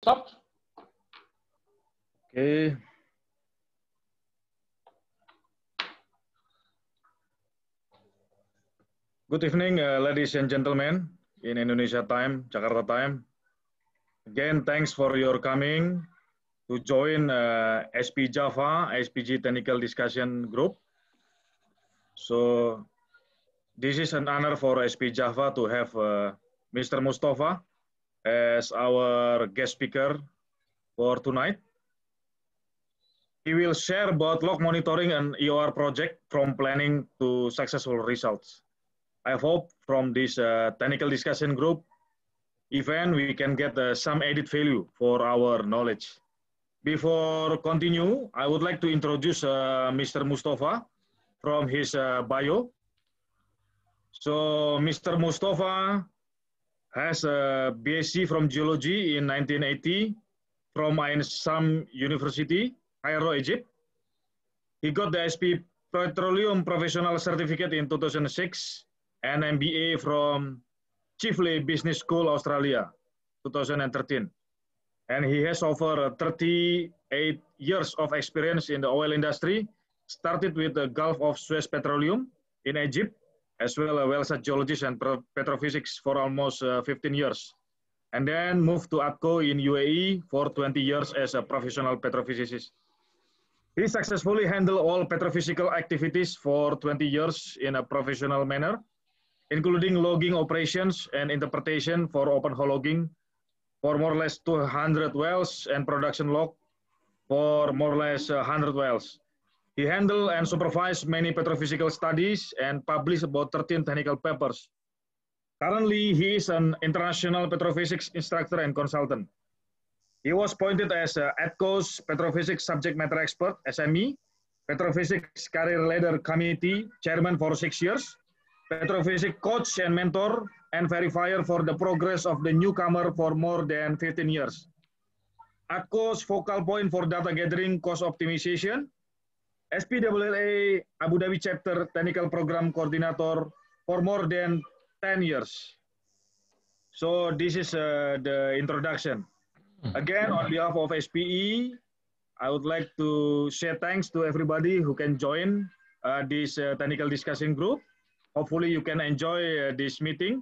Start. Okay. Good evening, ladies and gentlemen, in Indonesia time, Jakarta time. Again, thanks for your coming to join SP Java, ISPG Technical Discussion Group. So this is an honor for SP Java to have Mr. Mostafa as our guest speaker for tonight. He will share about log monitoring and EOR project from planning to successful results. I hope from this technical discussion group event, we can get some added value for our knowledge. Before continue, I would like to introduce Mr. Mostafa from his bio. So Mr. Mostafa has a BSc from Geology in 1980 from Ain Shams University, Cairo, Egypt. He got the SP Petroleum Professional Certificate in 2006 and MBA from Chifley Business School, Australia, 2013. And he has over 38 years of experience in the oil industry, started with the Gulf of Suez Petroleum in Egypt, as well as well-site geologist and Petrophysics for almost 15 years. And then moved to ADCO in UAE for 20 years as a professional petrophysicist. He successfully handled all petrophysical activities for 20 years in a professional manner, including logging operations and interpretation for open hole logging for more or less 200 wells and production log for more or less 100 wells. He handled and supervised many petrophysical studies and published about 13 technical papers. Currently, he is an international petrophysics instructor and consultant. He was appointed as ADCO's Petrophysics Subject Matter Expert, SME, Petrophysics Career Ladder Committee Chairman for 6 years, Petrophysics Coach and Mentor, and Verifier for the progress of the newcomer for more than 15 years. ADCO's focal point for data gathering cost optimization, SPEE Abu Dhabi Chapter Technical Program Coordinator for more than 10 years. So this is the introduction. Again, on behalf of SPE, I would like to say thanks to everybody who can join this technical discussion group. Hopefully you can enjoy this meeting.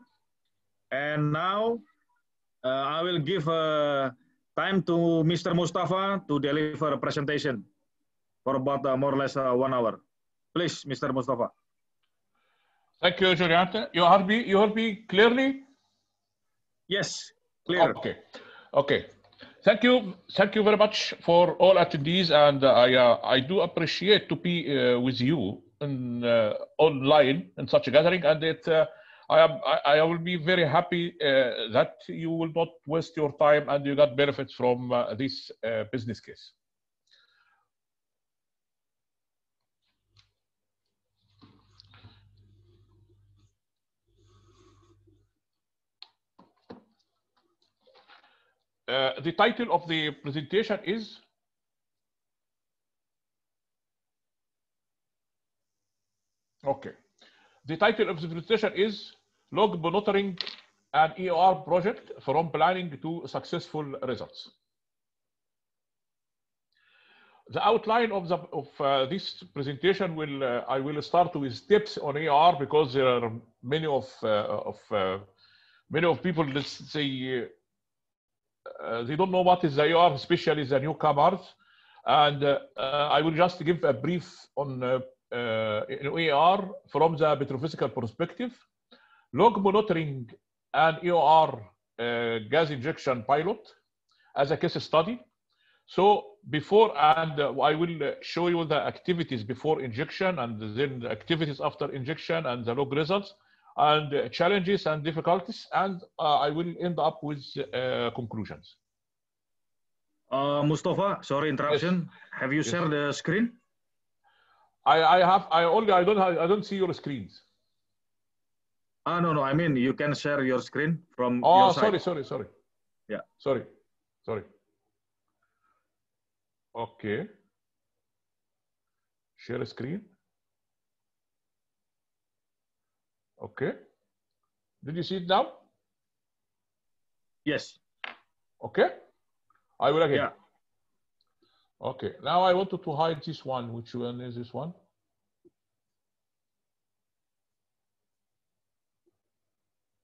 And now I will give time to Mr. Mostafa to deliver a presentation for about more or less 1 hour. Please, Mr. Mostafa. Thank you, Julian. You heard me clearly? Yes, clear. Okay. Okay. Thank you very much for all attendees, and I do appreciate to be with you in, online in such a gathering, and I will be very happy that you will not waste your time and you got benefits from this business case. The title of the presentation is The title of the presentation is Log Monitoring an EOR Project from Planning to Successful Results. The outline of this presentation I will start with steps on EOR, because there are many of people, let's say, they don't know what is the EOR, especially the newcomers, and I will just give a brief on EOR from the petrophysical perspective. Log monitoring an EOR gas injection pilot as a case study. So before, and I will show you the activities before injection and then the activities after injection and the log results and challenges and difficulties, and I will end up with conclusions. Mostafa, sorry interruption. Yes. Have you shared the screen? I don't see your screens. No, I mean you can share your screen from your side. Sorry. Yeah. Sorry. Okay. Share a screen. Okay. Did you see it now? Yes. Okay. I will again. Yeah. Okay, now I wanted to hide this one. Which one is this one?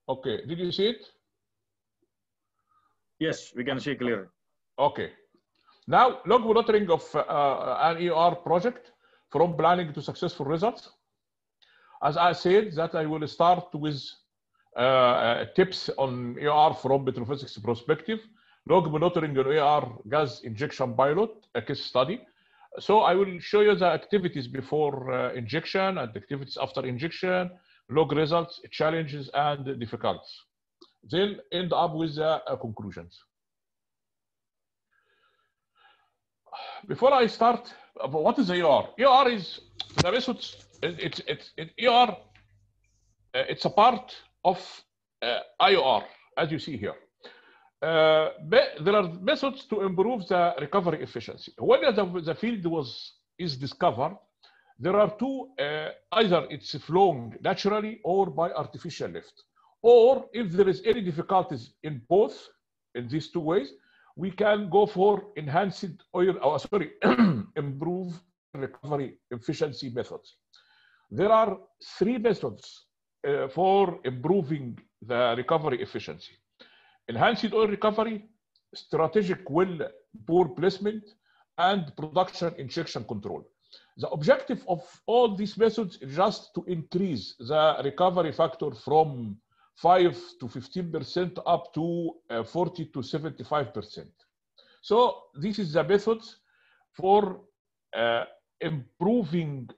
Okay, did you see it? Yes, we can see clearly. Okay. Now, log monitoring of an ER project from planning to successful results. As I said, that I will start with tips on ER from Petrophysics perspective. Log monitoring on ER gas injection pilot, a case study. So I will show you the activities before injection and activities after injection, log results, challenges, and difficulties. Then end up with the conclusions. Before I start, what is ER? ER is the methods. ER. It's a part of IOR, as you see here. There are methods to improve the recovery efficiency. When the field is discovered, there are two, either it's flowing naturally or by artificial lift. Or if there is any difficulties in both, in these two ways, we can go for enhanced oil, improve recovery efficiency methods. There are three methods for improving the recovery efficiency: enhanced oil recovery, strategic well bore placement, and production injection control. The objective of all these methods is just to increase the recovery factor from 5 to 15% up to 40 to 75%. So this is the methods for improving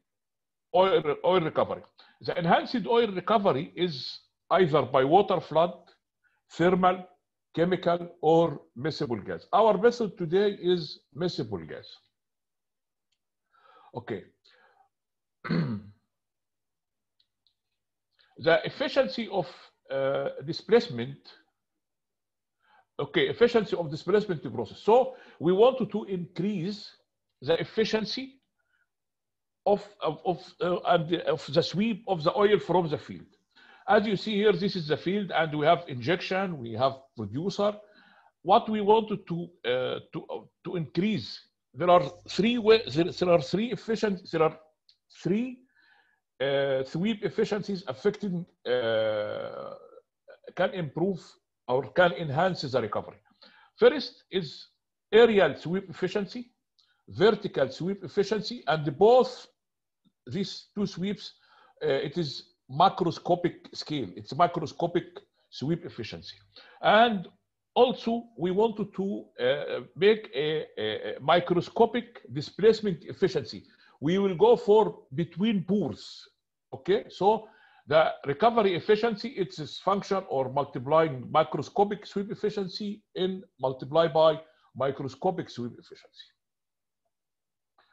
oil recovery. The enhanced oil recovery is either by water flood, thermal, chemical, or miscible gas. Our method today is miscible gas. Okay. The efficiency of displacement. Okay, efficiency of displacement process. So we want to increase the efficiency of the sweep of the oil from the field. As you see here, this is the field, and we have injection, we have producer. What we wanted to increase, there are three sweep efficiencies affecting can improve or can enhance the recovery. First is aerial sweep efficiency, vertical sweep efficiency, and both these two sweeps, it is macroscopic scale. It's macroscopic sweep efficiency. And also we wanted to make a microscopic displacement efficiency. We will go for between pores. Okay, so the recovery efficiency, it's a function or multiplying macroscopic sweep efficiency in multiplied by microscopic sweep efficiency.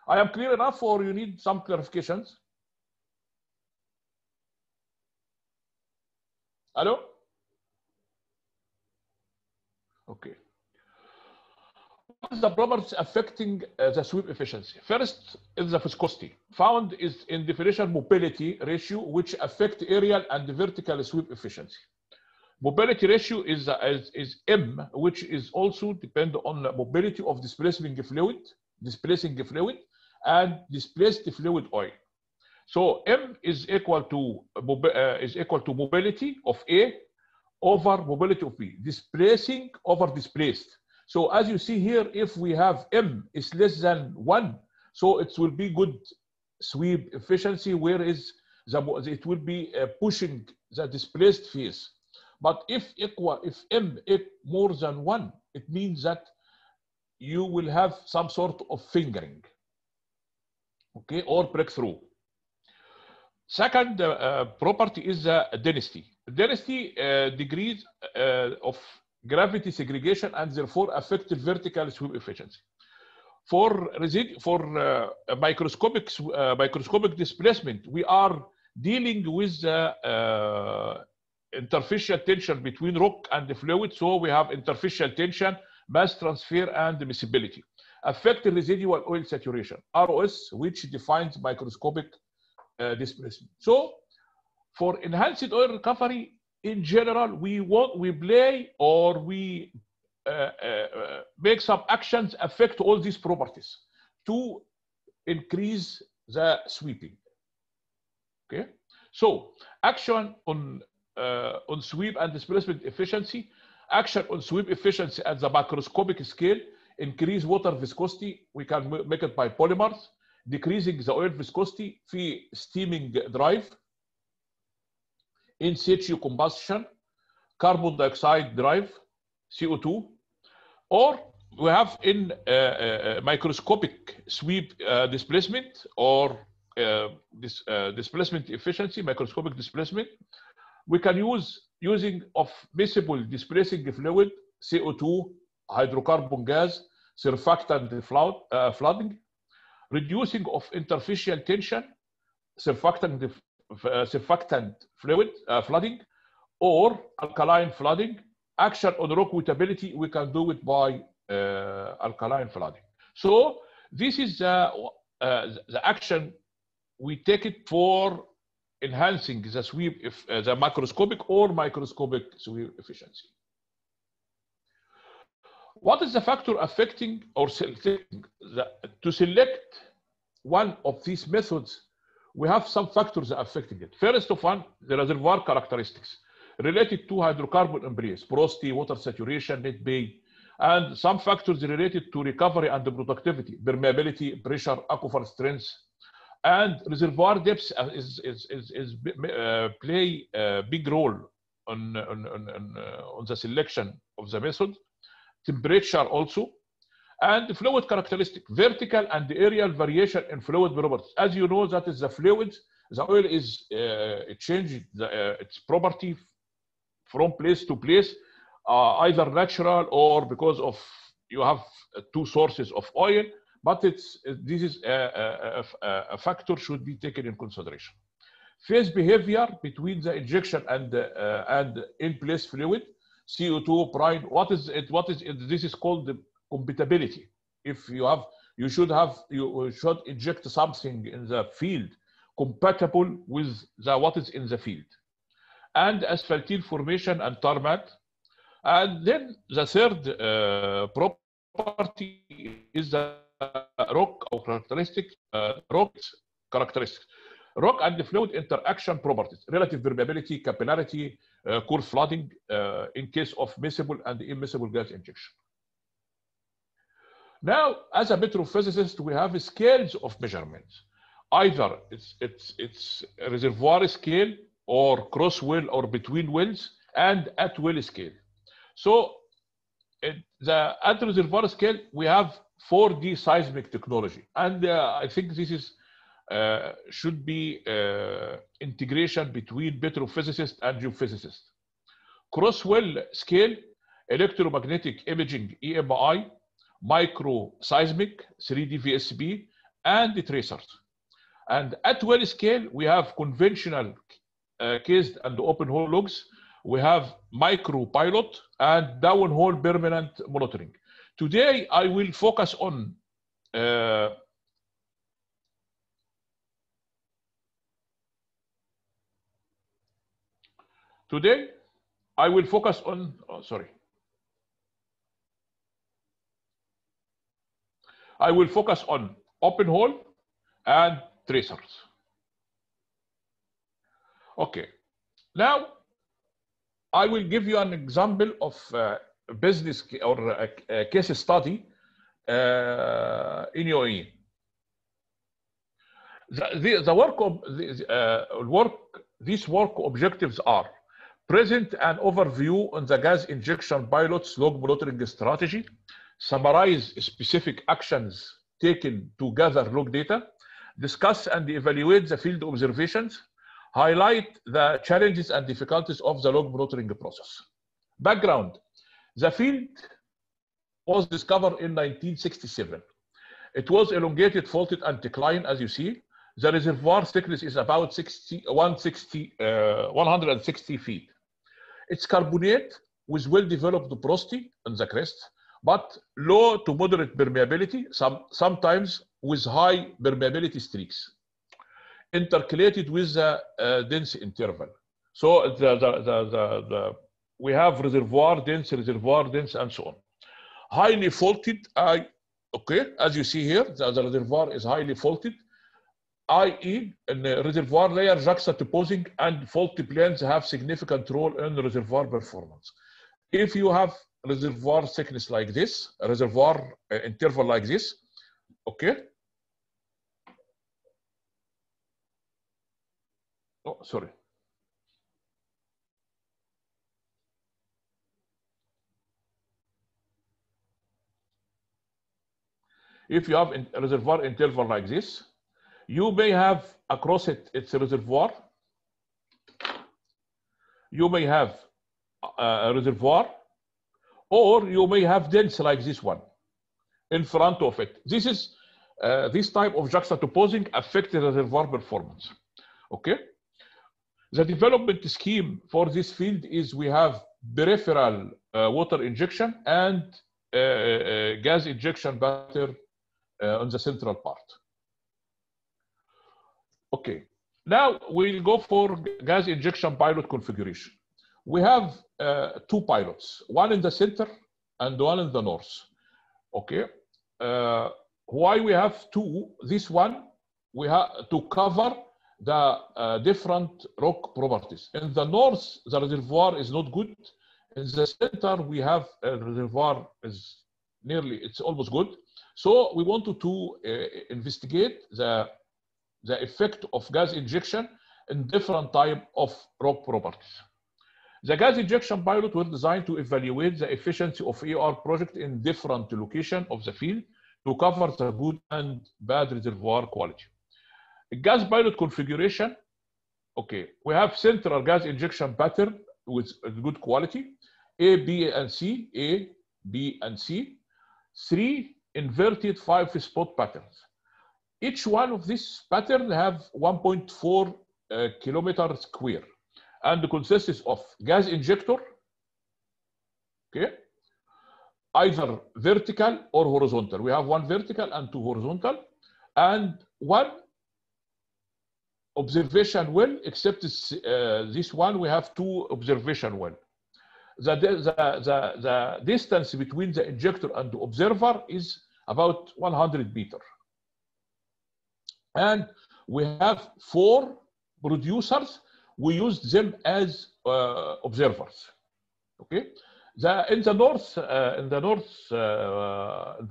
I am clear enough, or you need some clarifications? Hello? Okay. What is the properties affecting the sweep efficiency? First is the viscosity. Found is in differential mobility ratio, which affect aerial and vertical sweep efficiency. Mobility ratio is M, which is also depend on the mobility of displacing fluid, and displaced fluid oil. So M is equal to mobility of A over mobility of B, displacing over displaced. So as you see here, if we have M is less than 1, so it will be good sweep efficiency, whereas it will be pushing the displaced phase. But if M is more than 1, it means that you will have some sort of fingering, okay, or breakthrough. Second property is density. Density degrees of gravity segregation, and therefore affected vertical sweep efficiency. For microscopic displacement, we are dealing with the interfacial tension between rock and the fluid. So we have interfacial tension, mass transfer, and miscibility. Affected residual oil saturation, ROS, which defines microscopic displacement. So for enhanced oil recovery, in general, we make some actions affect all these properties to increase the sweeping. Okay, so action on sweep and displacement efficiency. Action on sweep efficiency at the macroscopic scale: increase water viscosity. We can make it by polymers. Decreasing the oil viscosity في steaming drive, in situ combustion, carbon dioxide drive, CO2, or we have in microscopic sweep displacement or displacement efficiency, microscopic displacement. We can using of miscible displacing fluid, CO2, hydrocarbon gas, surfactant flooding, reducing of interfacial tension, surfactant fluid flooding, or alkaline flooding. Action on rock wettability, we can do it by alkaline flooding. So this is the action we take it for enhancing the sweep, the macroscopic or microscopic sweep efficiency. What is the factor affecting or selecting? To select one of these methods, we have some factors affecting it. First of all, the reservoir characteristics related to hydrocarbon embrace, porosity, water saturation, net bay, and some factors related to recovery and productivity, permeability, pressure, aquifer strength, and reservoir depth play a big role on the selection of the method. Temperature also, and fluid characteristic, vertical and aerial variation in fluid properties. As you know, that is the fluid, the oil is changing its property from place to place, either natural or because of you have two sources of oil, but this is a factor should be taken in consideration. Phase behavior between the injection and in-place fluid, CO2, brine. What is it? This is called the compatibility. If you should inject something in the field compatible with what is in the field, and asphaltene formation and tarmac. And then the third property is the rock or characteristic. Rock and the fluid interaction properties, relative permeability, capillarity, core flooding in case of miscible and immiscible gas injection. Now, as a petrophysicist, we have scales of measurements. Either it's a reservoir scale or cross well or between wells and at well scale. So at reservoir scale, we have 4D seismic technology. And I think this is should be integration between petrophysicists and geophysicists. Cross-well scale, electromagnetic imaging, EMI, micro-seismic, 3D VSB, and the tracers. And at well scale, we have conventional cased and open hole logs. We have micro-pilot and downhole permanent monitoring. Today, I will focus on I will focus on open hole and tracers. Okay. Now, I will give you an example of a business or a case study in UAE. These work objectives are: present an overview on the gas injection pilot's log monitoring strategy, summarize specific actions taken to gather log data, discuss and evaluate the field observations, highlight the challenges and difficulties of the log monitoring process. Background: the field was discovered in 1967. It was elongated, faulted, anticline, as you see. The reservoir thickness is about 160 feet. It's carbonate with well-developed porosity on the crest, but low to moderate permeability, sometimes with high permeability streaks, intercalated with the dense interval. So we have reservoir dense, and so on. highly faulted, okay, as you see here, the reservoir is highly faulted, i.e. in the reservoir layer juxtaposing and faulty planes have significant role in reservoir performance. If you have reservoir thickness like this, a reservoir interval like this, okay. Oh, sorry. If you have a reservoir interval like this, you may have across its reservoir, you may have a reservoir, or you may have dents like this one in front of it. This is this type of juxtaposing affects the reservoir performance. Okay. The development scheme for this field is we have peripheral water injection and gas injection pattern on the central part. Okay, now we'll go for gas injection pilot configuration. We have two pilots, one in the center and one in the north. Okay, why we have two? This one we have to cover the different rock properties. In the north, the reservoir is not good. In the center, we have a reservoir is nearly, it's almost good. So we wanted to investigate the effect of gas injection in different type of rock properties. The gas injection pilot were designed to evaluate the efficiency of ER project in different locations of the field to cover the good and bad reservoir quality. Gas pilot configuration, okay, we have central gas injection pattern with good quality, A, B, and C, A, B, and C, 3 inverted 5-spot patterns. Each one of these patterns have 1.4 kilometer square and consists of gas injector, okay, either vertical or horizontal. We have one vertical and two horizontal, and one observation well, except this one we have two observation well. The distance between the injector and the observer is about 100 meters. And we have 4 producers. We use them as observers. Okay. In the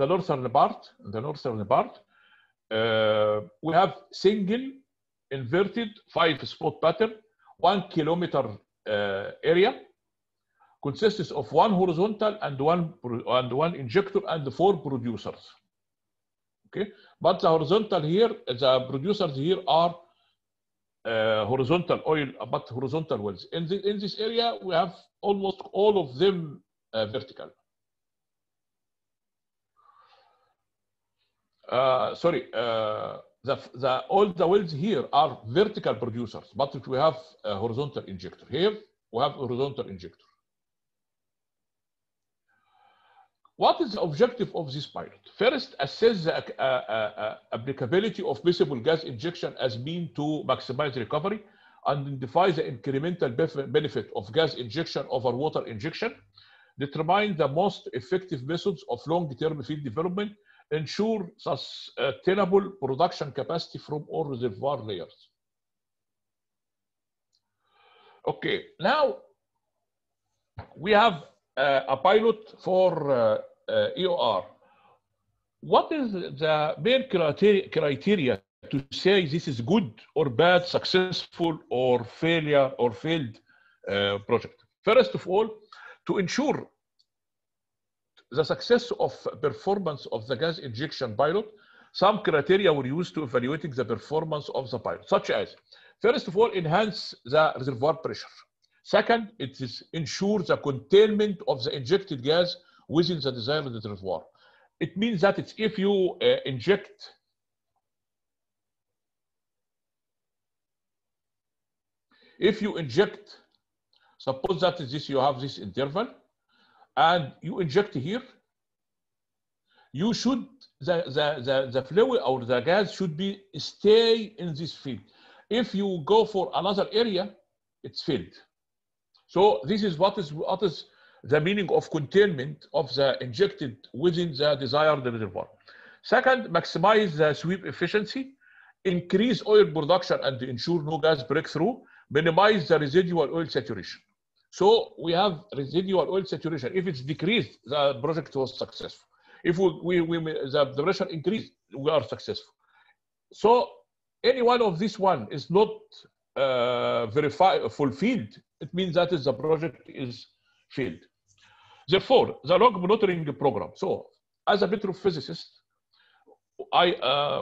northern part, we have single inverted 5-spot pattern, 1 kilometer area, consists of one horizontal and one injector and 4 producers. Okay, but the horizontal here, the producers here are horizontal oil, but horizontal wells. In this area, we have almost all of them vertical. All the wells here are vertical producers, but if we have a horizontal injector here, we have a horizontal injector. What is the objective of this pilot? First, assess the applicability of miscible gas injection as mean to maximize recovery, identify the incremental benefit of gas injection over water injection, determine the most effective methods of long-term field development, ensure sustainable production capacity from all reservoir layers. Okay, now we have a pilot for EOR. What is the main criteria to say this is good or bad, successful or failure or failed project? First of all, to ensure the success of performance of the gas injection pilot, some criteria were used to evaluating the performance of the pilot, such as, first of all, enhance the reservoir pressure. Second, it is ensure the containment of the injected gas within the desired reservoir. It means that it's if you inject suppose that is this, you have this interval and you inject here, you should the fluid or the gas should be stay in this field. If you go for another area, it's filled. So this is what is the meaning of containment of the injected within the desired reservoir. Second, maximize the sweep efficiency, increase oil production and ensure no gas breakthrough, minimize the residual oil saturation. So we have residual oil saturation. If it's decreased, the project was successful. If the pressure increased, we are successful. So any one of this one is not fulfilled, it means that the project is failed. Therefore, the log monitoring program. So as a petrophysicist,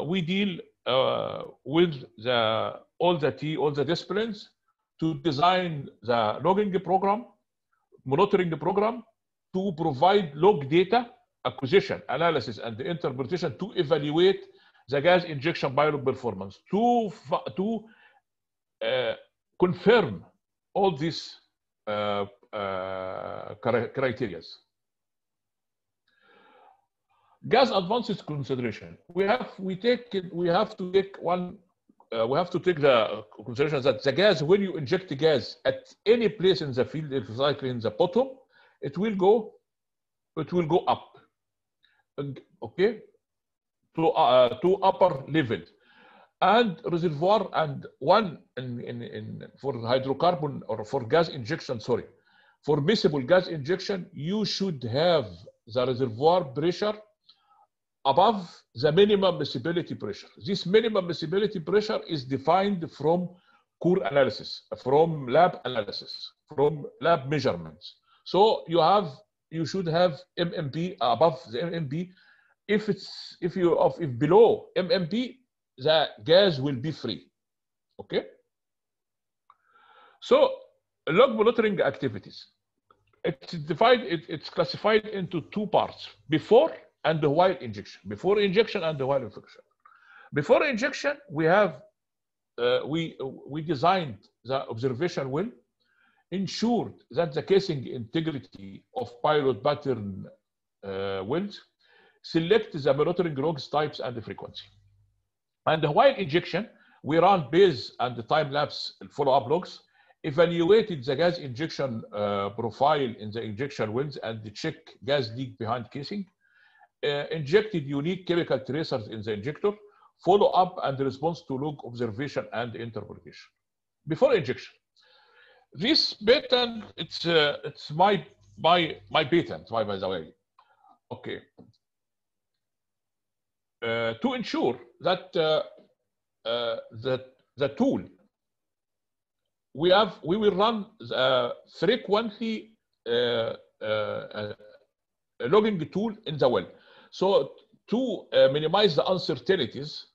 we deal with all the disciplines to design the logging program, monitoring program, to provide log data acquisition, analysis, and interpretation to evaluate the gas injection pilot performance, to confirm all these criteria. Gas advances consideration. We have to take the consideration that the gas, when you inject the gas at any place in the field, it's like in the bottom, it will go up, okay, to upper level, and reservoir, and one for hydrocarbon or for gas injection, sorry, for miscible gas injection, you should have the reservoir pressure above the minimum miscibility pressure. This minimum miscibility pressure is defined from core analysis, from lab analysis, from lab measurements. So you should have MMP above the MMP. If below MMP, the gas will be free. Okay. So log monitoring activities. It's classified into two parts: before and while injection. Before injection and while injection. Before injection, we have we designed the observation well, ensured that the casing integrity of pilot pattern wells, select the monitoring logs types and the frequency. And while injection, we ran base and the time-lapse follow-up logs, evaluated the gas injection profile in the injection wells and check gas leak behind casing, injected unique chemical tracers in the injector, follow up and response to log observation and interpretation. Before injection, this patent, it's my patent, by the way. Okay. To ensure that the tool we will run frequently a logging tool in the well. So to minimize the uncertainties,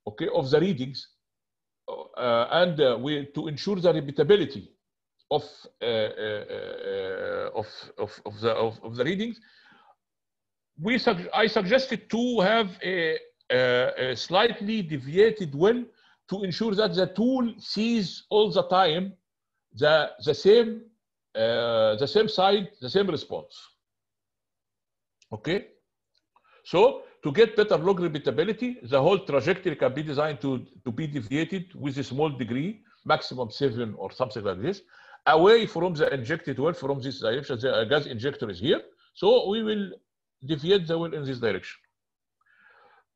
okay, of the readings, and to ensure the repeatability of the readings, I suggested to have a slightly deviated well to ensure that the tool sees all the time the same side, the same response. Okay. So to get better log repeatability, the whole trajectory can be designed to be deviated with a small degree, maximum 7 or something like this, away from the injected well from this direction. The gas injector is here, so we will deviate the well in this direction.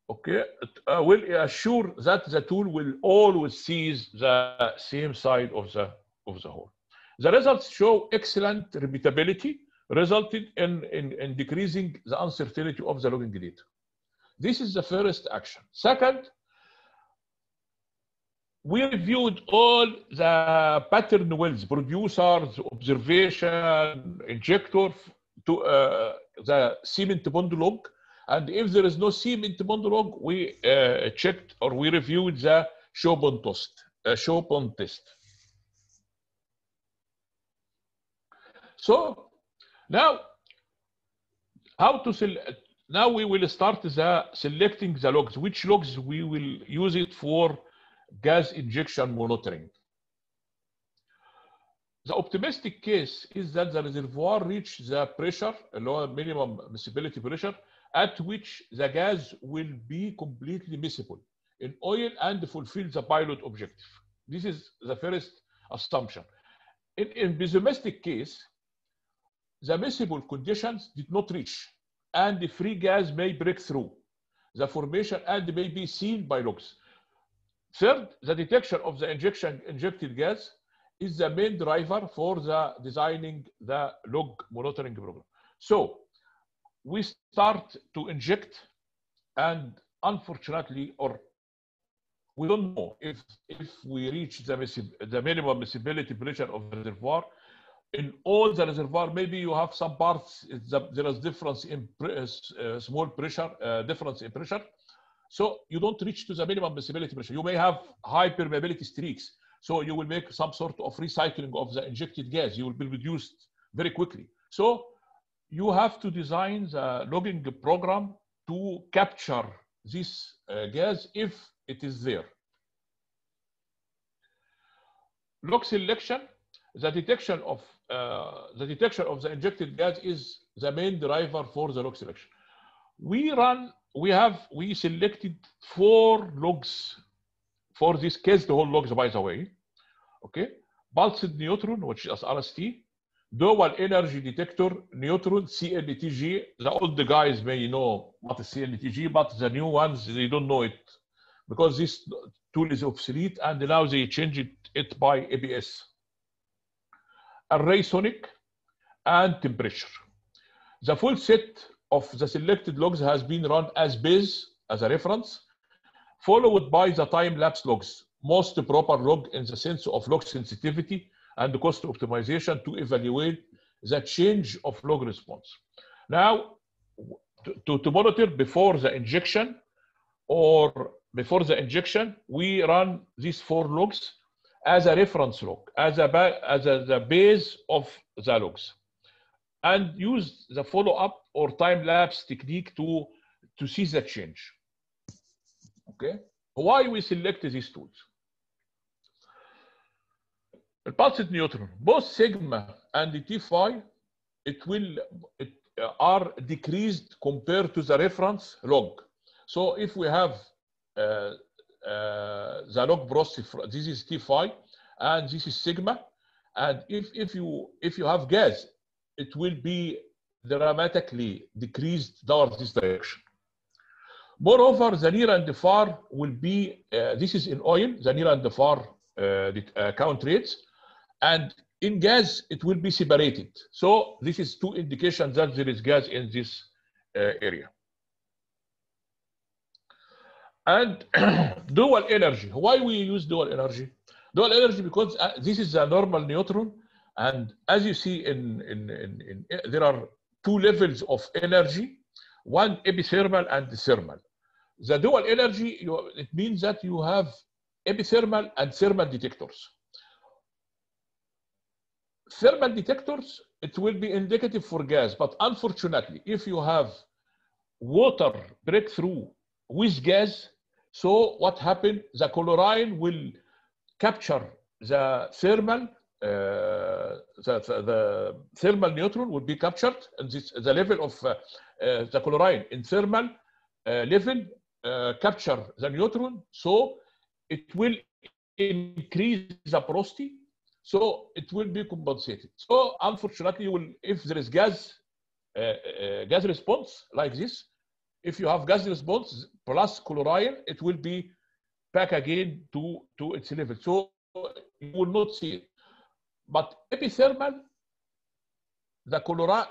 Okay, will assure that the tool will always seize the same side of the hole. The results show excellent repeatability, resulted in decreasing the uncertainty of the logging data. This is the first action. Second, we reviewed all the pattern wells, producers, observation, injector, to the cement bond log. And if there is no cement bond log, we checked or we reviewed the show bond test. So now, how to select? Now we will start selecting the logs. Which logs we will use it for gas injection monitoring? The optimistic case is that the reservoir reaches the pressure, lower minimum miscibility pressure, at which the gas will be completely miscible in oil and fulfill the pilot objective. This is the first assumption. In pessimistic case, the miscible conditions did not reach, and the free gas may break through the formation and may be seen by logs. Third, the detection of the injected gas is the main driver for the designing the log monitoring program. So we start to inject, and unfortunately, or we don't know if we reach the minimum miscibility pressure of the reservoir. In all the reservoir, maybe you have some parts, there is difference in small pressure, difference in pressure. So you don't reach to the minimum miscibility pressure. You may have high permeability streaks. So you will make some sort of recycling of the injected gas. You will be reduced very quickly. So you have to design the logging program to capture this gas if it is there. Log selection, the detection of the injected gas is the main driver for the log selection. We selected 4 logs for this case, the whole logs, by the way. Okay, pulsed neutron, which is RST, dual energy detector, neutron, CLTG. The old guys may know what is CLTG, but the new ones, they don't know it because this tool is obsolete, and now they changed it by ABS. Array sonic and temperature. The full set of the selected logs has been run as base, as a reference, followed by the time-lapse logs, most proper log in the sense of log sensitivity and cost optimization to evaluate the change of log response. Now, to monitor before the injection we run these 4 logs as a reference log, as the base of the logs, and use the follow-up or time-lapse technique to see the change. Okay, why we select these tools? The pulsed neutron, both sigma and the T5, are decreased compared to the reference log. So if we have the log process, this is T5 and this is sigma, and if you have gas, it will be dramatically decreased towards this direction. Moreover, the near and the far will be, this is in oil, the near and the far count rates, and in gas, it will be separated. So this is 2 indications that there is gas in this area. And dual energy, why we use dual energy? Dual energy because this is a normal neutron, and as you see there are 2 levels of energy, one epithermal and thermal. The dual energy, it means that you have epithermal and thermal detectors. Thermal detectors, it will be indicative for gas, but unfortunately, if you have water breakthrough with gas, so what happened? The chlorine will capture the thermal, the thermal neutron will be captured, and the level of the chlorine in thermal level capture the neutron, so it will increase the porosity, so it will be compensated. So unfortunately, if there is gas response like this, if you have gas response plus chlorine, it will be back again to its level. So you will not see it. But epithermal, the chlorine,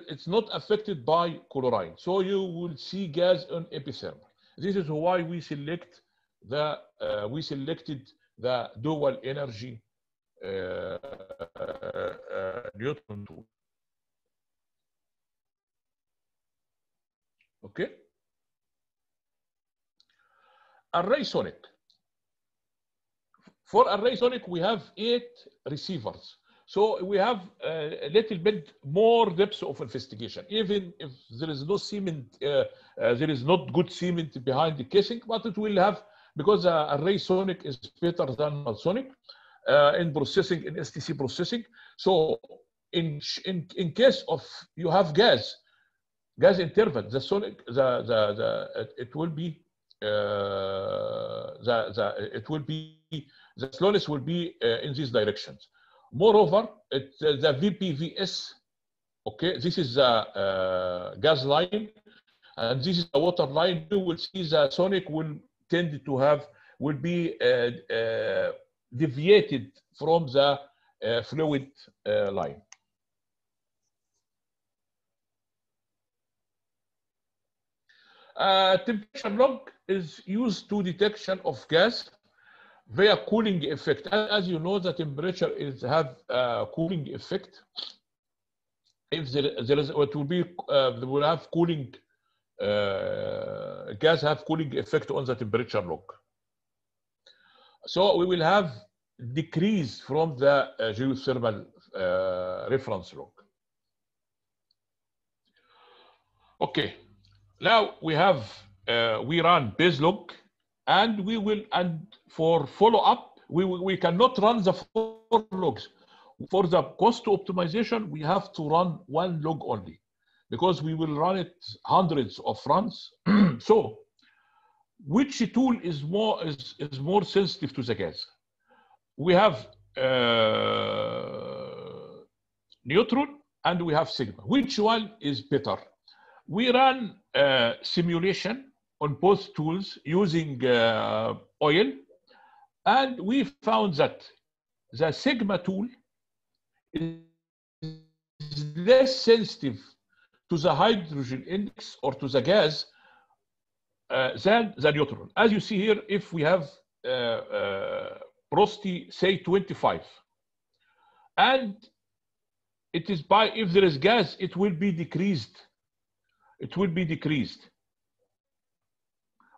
it's not affected by chlorine. So you will see gas on epithermal. This is why we selected the dual energy neutron tool. Okay. Array sonic. For array sonic, we have 8 receivers. So we have a little bit more depth of investigation, even if there is no cement, there is not good cement behind the casing, but it will have, because array sonic is better than sonic in processing, in STC processing. So in case of you have gas interval, the sonic, it will be the slowness will be in these directions. Moreover, the VPVS, Okay, this is the gas line, and this is the water line. You will see the sonic will tend to will be deviated from the fluid line. Temperature log is used to detection of gas via cooling effect. As you know, the temperature have a cooling effect. If there is, it will be, will have cooling, gas have cooling effect on the temperature log. So we will have decrease from the geothermal reference log. Okay, now we have, we run base log, and we will, and for follow up, we cannot run the 4 logs. For the cost optimization, we have to run 1 log only, because we will run it hundreds of runs. So, which tool is more sensitive to the gas? We have Neutron and we have Sigma. Which one is better? We run simulation on both tools using oil, and we found that the Sigma tool is less sensitive to the hydrogen index or to the gas than the Neutron. As you see here, if we have porosity, say 25, and it is by, if there is gas, it will be decreased. It will be decreased.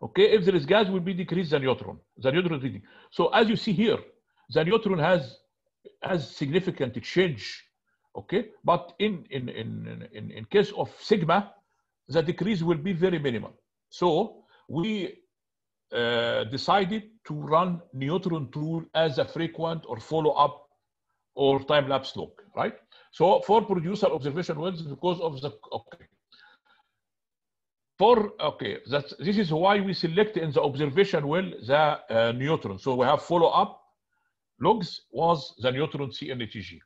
Okay, if there is gas, will be decreased the Neutron reading. So as you see here, the Neutron has significant change. Okay, but in case of Sigma, the decrease will be very minimal. So we decided to run Neutron tool as a frequent or follow up or time lapse log, right? So for producer observation wells, because of the this is why we select in the observation well the Neutron. So we have follow up logs was the Neutron CNTG.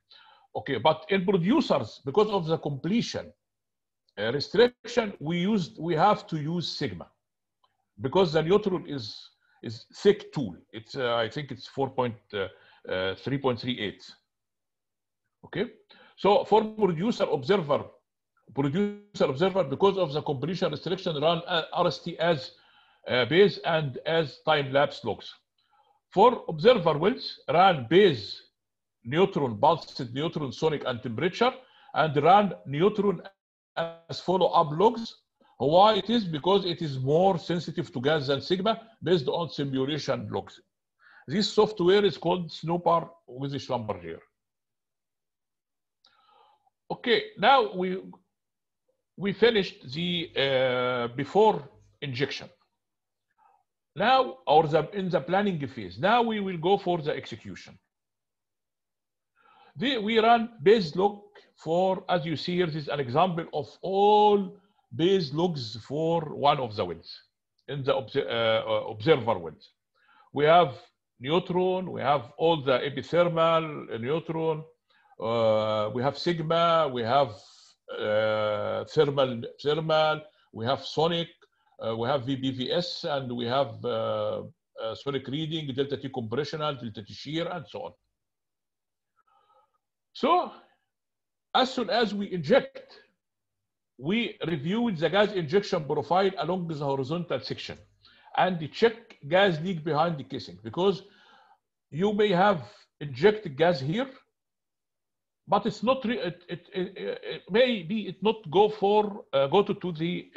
Okay, but in producers, because of the completion restriction, we have to use Sigma, because the Neutron is thick tool. It's I think it's 3.38. Okay, so for producer observer, because of the completion restriction, run RST as base and as time lapse logs. For observer wells, run base Neutron, pulsed Neutron, sonic and temperature, and run Neutron as follow-up logs. Why it is? Because it is more sensitive to gas than Sigma based on simulation logs. This software is called Snooper with the Schlumber here. Okay, now we finished the before injection. Now, or in the planning phase. Now we will go for the execution. We run base log for, as you see here, this is an example of all base logs for one of the wells in the observer wells. We have Neutron, we have all the epithermal Neutron, we have Sigma, we have thermal, we have sonic, we have VBVS, and we have sonic reading, delta T compressional, delta T shear, and so on. So, as soon as we inject, we reviewed the gas injection profile along the horizontal section and check gas leak behind the casing, because you may have injected gas here, but it's not. It may be it not go for go to the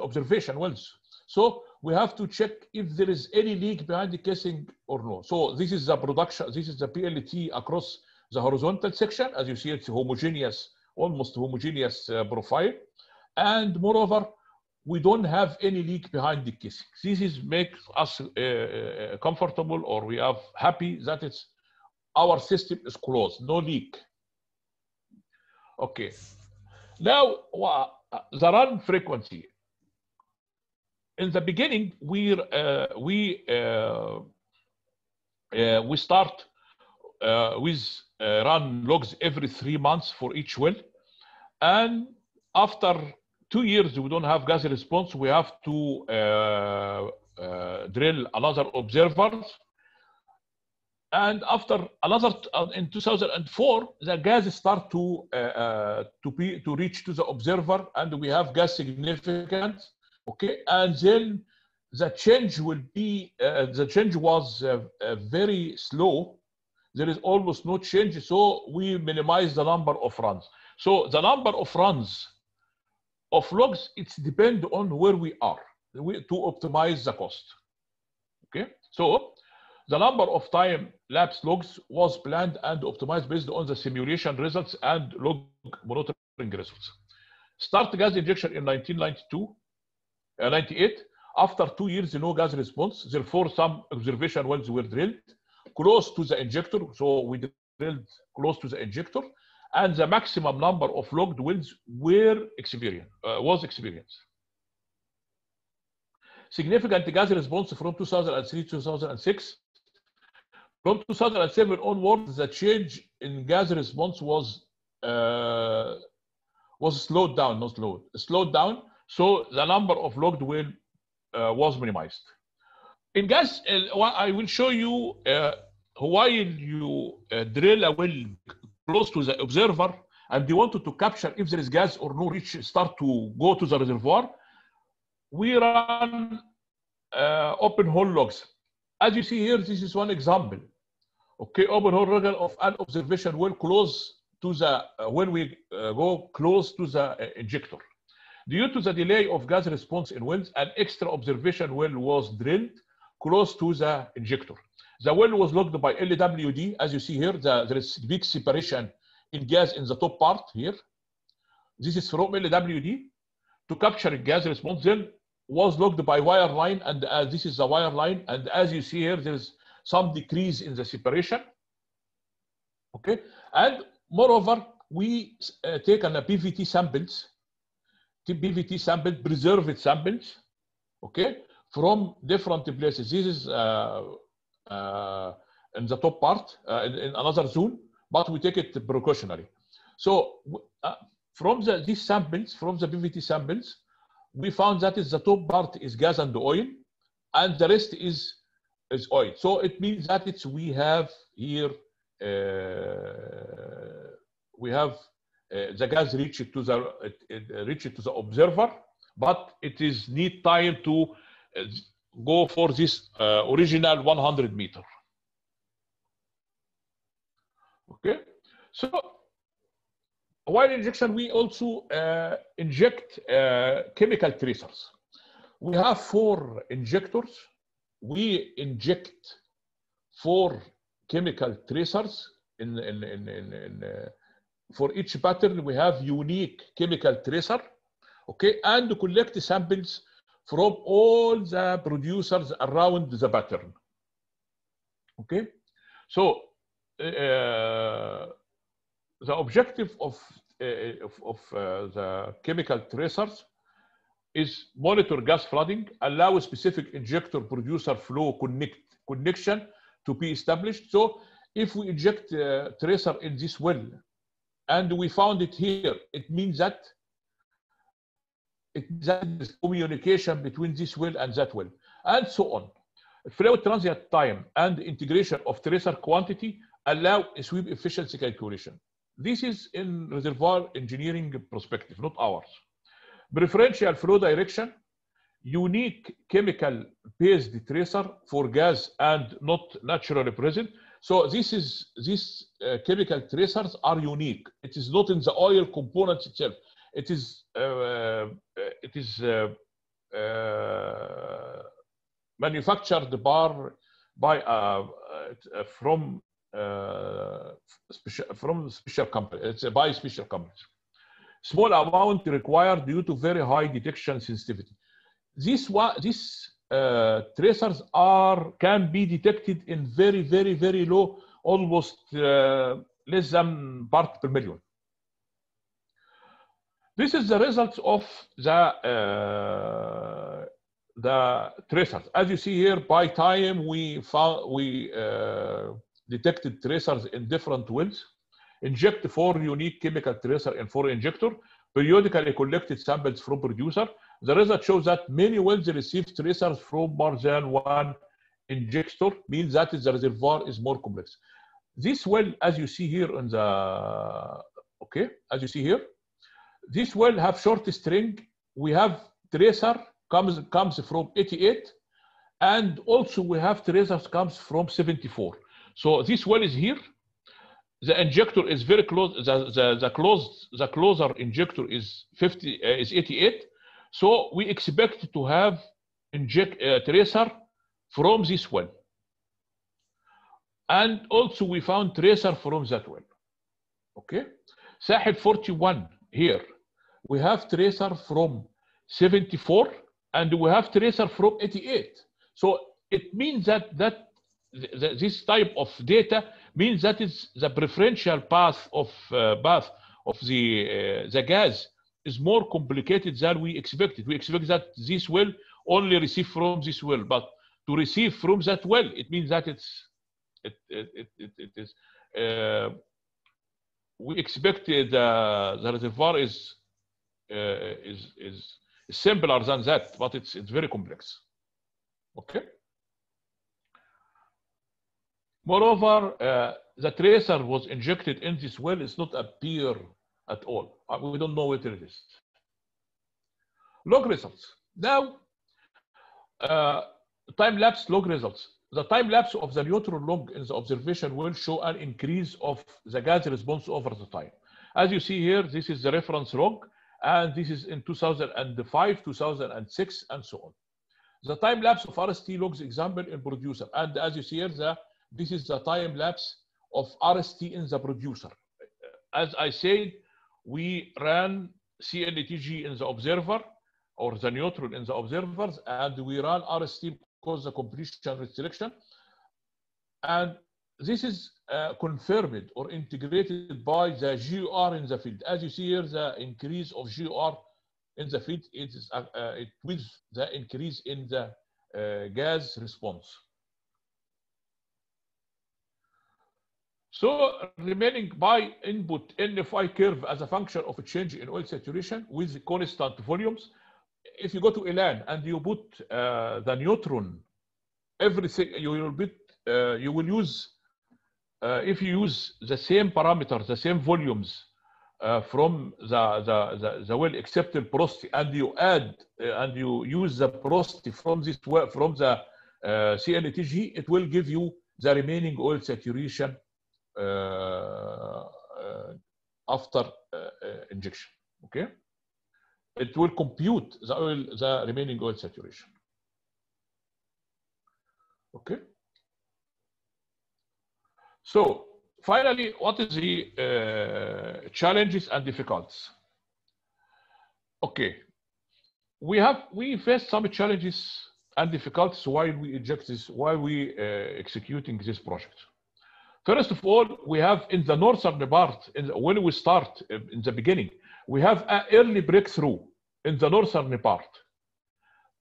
observation wells. So we have to check if there is any leak behind the casing or no. So this is the production. This is the PLT across the horizontal section. As you see, it's homogeneous, almost homogeneous profile, and moreover, we don't have any leak behind the casing. This is makes us comfortable, or we are happy that it's our system is closed, no leak. Okay. Now the run frequency. In the beginning, we start run logs every 3 months for each well. And after 2 years, we don't have gas response. We have to drill another observers. And after another, in 2004, the gas start to reach to the observer, and we have gas significance. Okay, and then the change will be the change was very slow. There is almost no change, so we minimize the number of runs. So the number of runs of logs, it's depend on where we are to optimize the cost. Okay, so the number of time-lapse logs was planned and optimized based on the simulation results and log monitoring results. Start gas injection in 1998. After 2 years, no gas response. Therefore, some observation wells were drilled close to the injector. So we drilled close to the injector, and the maximum number of logged wells was experienced. Significant gas response from 2003 to 2006. From 2007 onwards, the change in gas response was slowed down, not slowed, slowed down. So the number of logged well was minimized. In gas, I will show you while you drill a well close to the observer and you wanted to capture if there is gas or no start to go to the reservoir, we run open hole logs. As you see here, this is one example. Okay, open hole log of an observation well close to the when we go close to the injector. Due to the delay of gas response in wells, an extra observation well was drilled close to the injector. The well was logged by LWD. As you see here, there is big separation in gas in the top part here. This is from LWD to capture gas response. Then was logged by wire line, and this is the wire line. And as you see here, there is some decrease in the separation. Okay, and moreover, we taken a PVT samples, preserved samples, okay, from different places. This is in the top part, in another zone, but we take it precautionary. So from these samples, from the PVT samples, we found that the top part is gas and oil, and the rest is oil. So it means that we have here the gas reached to the observer, but it is need time to go for this original 100 meter. Okay, so while injection, we also inject chemical tracers. We have 4 injectors. We inject 4 chemical tracers for each pattern. We have unique chemical tracer, okay, and collect samples from all the producers around the pattern. Okay, so the objective of the chemical tracers is monitor gas flooding, allow specific injector producer flow connection to be established. So if we inject tracer in this well and we found it here, it means that there is communication between this well and that well, and so on. Fluid transient time and integration of tracer quantity allow a sweep efficiency calculation. This is in reservoir engineering perspective, not ours. Preferential flow direction, unique chemical-based tracer for gas and not naturally present. So these chemical tracers are unique. It is not in the oil components itself. It is manufactured from special company. It's by special companies. Small amount required due to very high detection sensitivity. These tracers can be detected in very, very, very low, almost less than part per million. This is the results of the tracers. As you see here, by time we detected tracers in different wells, inject 4 unique chemical tracers in 4 injectors, periodically collected samples from producer. The result shows that many wells receive tracers from more than one injector, means that the reservoir is more complex. This well, as you see here on the, okay, as you see here, this well have short string. We have tracer comes from 88, and also we have tracers comes from 74. So this well is here. The injector is very close. The closer injector is 88. So we expect to have tracer from this well. And also we found tracer from that well. Okay. Sahel 41 here. We have tracer from 74 and we have tracer from 88. So it means that this type of data means that is the preferential path of the gas is more complicated than we expected. We expect that this well only receive from this well, but to receive from that well, it means that it is. We expected the reservoir is simpler than that, but it's very complex. Okay. Moreover, the tracer was injected in this well is not appear at all. We don't know what it is. Log results. Now, time-lapse log results. The time-lapse of the neutron log in the observation will show an increase of the gas response over the time. As you see here, this is the reference log, and this is in 2005, 2006, and so on. The time-lapse of RST logs example in producer, and as you see here, this is the time-lapse of RST in the producer. As I said, we ran CNTG in the observer, or the neutron in the observers, and we ran RST because the completion restriction. And this is confirmed or integrated by the GR in the field. As you see here, the increase of GR in the field is with the increase in the gas response. So remaining by input NFI curve as a function of a change in oil saturation with constant volumes. If you go to ELAN and you put the neutron, everything you will use. If you use the same parameters, the same volumes from the well except the porosity, and you add and you use the porosity from this from the CNTG, it will give you the remaining oil saturation after injection. Okay, it will compute the remaining oil saturation. Okay. So finally, what is the challenges and difficulties? Okay, we faced some challenges and difficulties while we executing this project. First of all, we have in the northern part, when we start in the beginning, we have an early breakthrough in the northern part.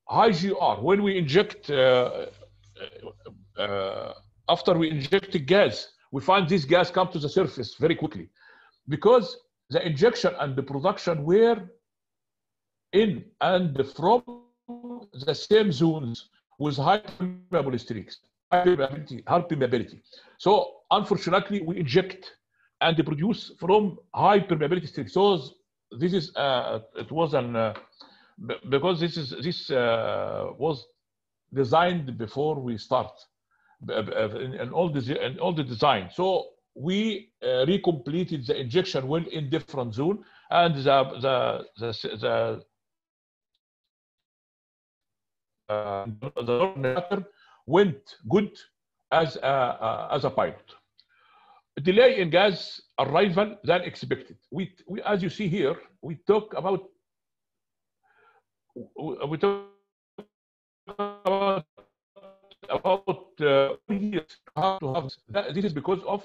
High GR, when we inject, after we inject gas, we find this gas come to the surface very quickly because the injection and the production were in and from the same zones with high permeable streaks, high permeability. So unfortunately, we inject and produce from high permeability streaks. So this is it was an because this was designed before we start in all the design. So we recompleted the injection well in different zone, and the went good as a pilot. A delay in gas arrival than expected. We as you see here, we talk about years how to have that. This is because of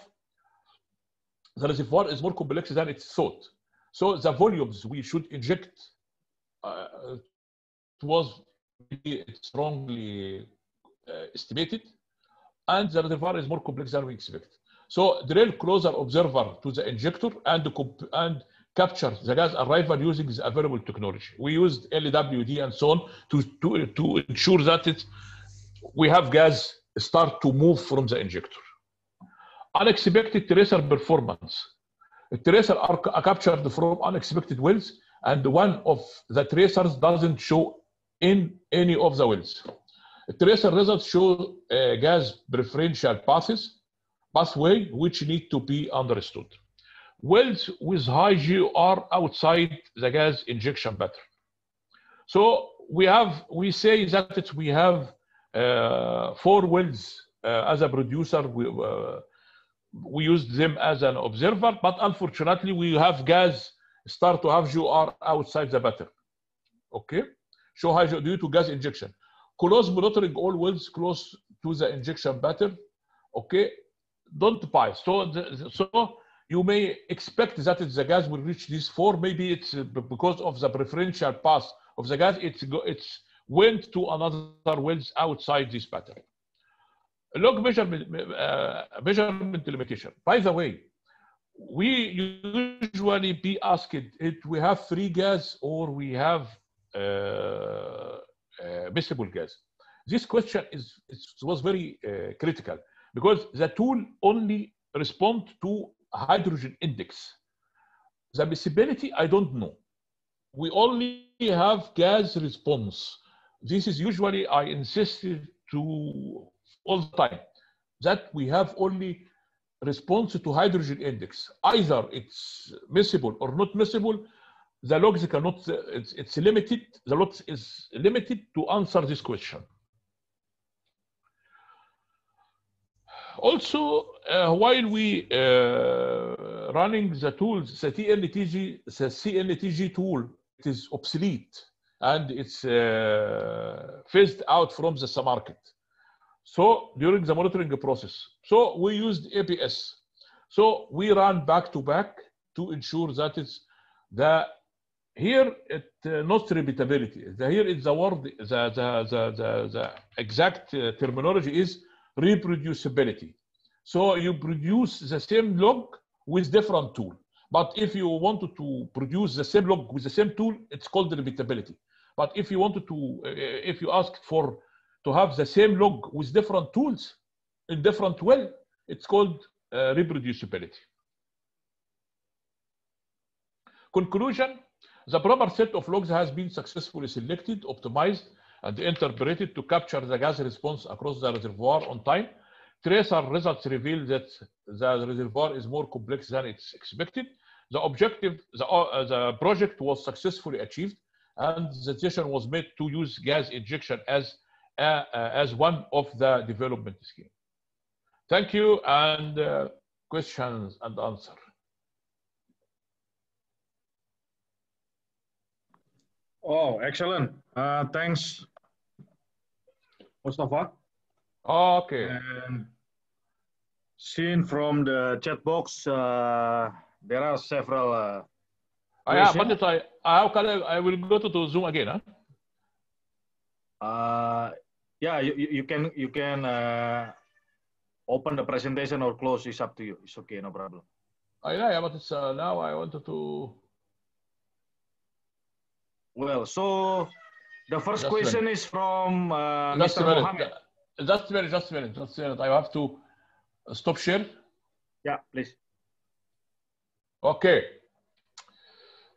the reservoir is more complex than it's thought. So the volumes we should inject was strongly estimated, and the reservoir is more complex than we expect. So drill closer observer to the injector and capture the gas arrival using the available technology. We used LWD and so on to ensure that we have gas start to move from the injector. Unexpected tracer performance. Tracers are captured from unexpected wells, and one of the tracers doesn't show in any of the wells. Tracer results show gas preferential pathway which need to be understood. Wells with high GOR outside the gas injection pattern. So we say that we have 4 wells as a producer. We used them as an observer, but unfortunately we have gas start to have GOR outside the pattern. Okay, show high due to gas injection. Close monitoring all wells close to the injection pattern. Okay, don't bias. So you may expect that the gas will reach these 4. Maybe it's because of the preferential path of the gas. It's went to another wells outside this pattern. Log measurement limitation. By the way, we usually be asked if we have free gas or we have miscible gas. This question was very critical because the tool only respond to hydrogen index. The miscibility, I don't know. We only have gas response. This is usually I insisted to all the time that we have only response to hydrogen index. Either it's miscible or not miscible. The logs cannot. It's limited. The logs is limited to answer this question. Also, while we running the tools, the CNTG tool, it is obsolete and it's phased out from the market. So during the monitoring process, so we used APS. So we ran back to back to ensure that it's here not repeatability. Here is the word, the exact terminology is reproducibility. So you produce the same log with different tool. But if you wanted to produce the same log with the same tool, it's called repeatability. But if you wanted to, if you asked for to have the same log with different tools in different well, it's called reproducibility. Conclusion, the proper set of logs has been successfully selected, optimized, and interpreted to capture the gas response across the reservoir on time. Tracer results reveal that the reservoir is more complex than it's expected. The objective, the project was successfully achieved, and the decision was made to use gas injection as one of the development scheme. Thank you, and questions and answer. Oh, excellent. Thanks, Mostafa. Okay. And seen from the chat box, there are several. Yeah, but how can I will go to Zoom again, huh? Yeah, you can open the presentation or close. It's up to you. It's okay, no problem. Yeah, but it's now I wanted to. Well, so the first question is from Mr. Mohammed. Just a minute. I have to stop share. Yeah, please. Okay.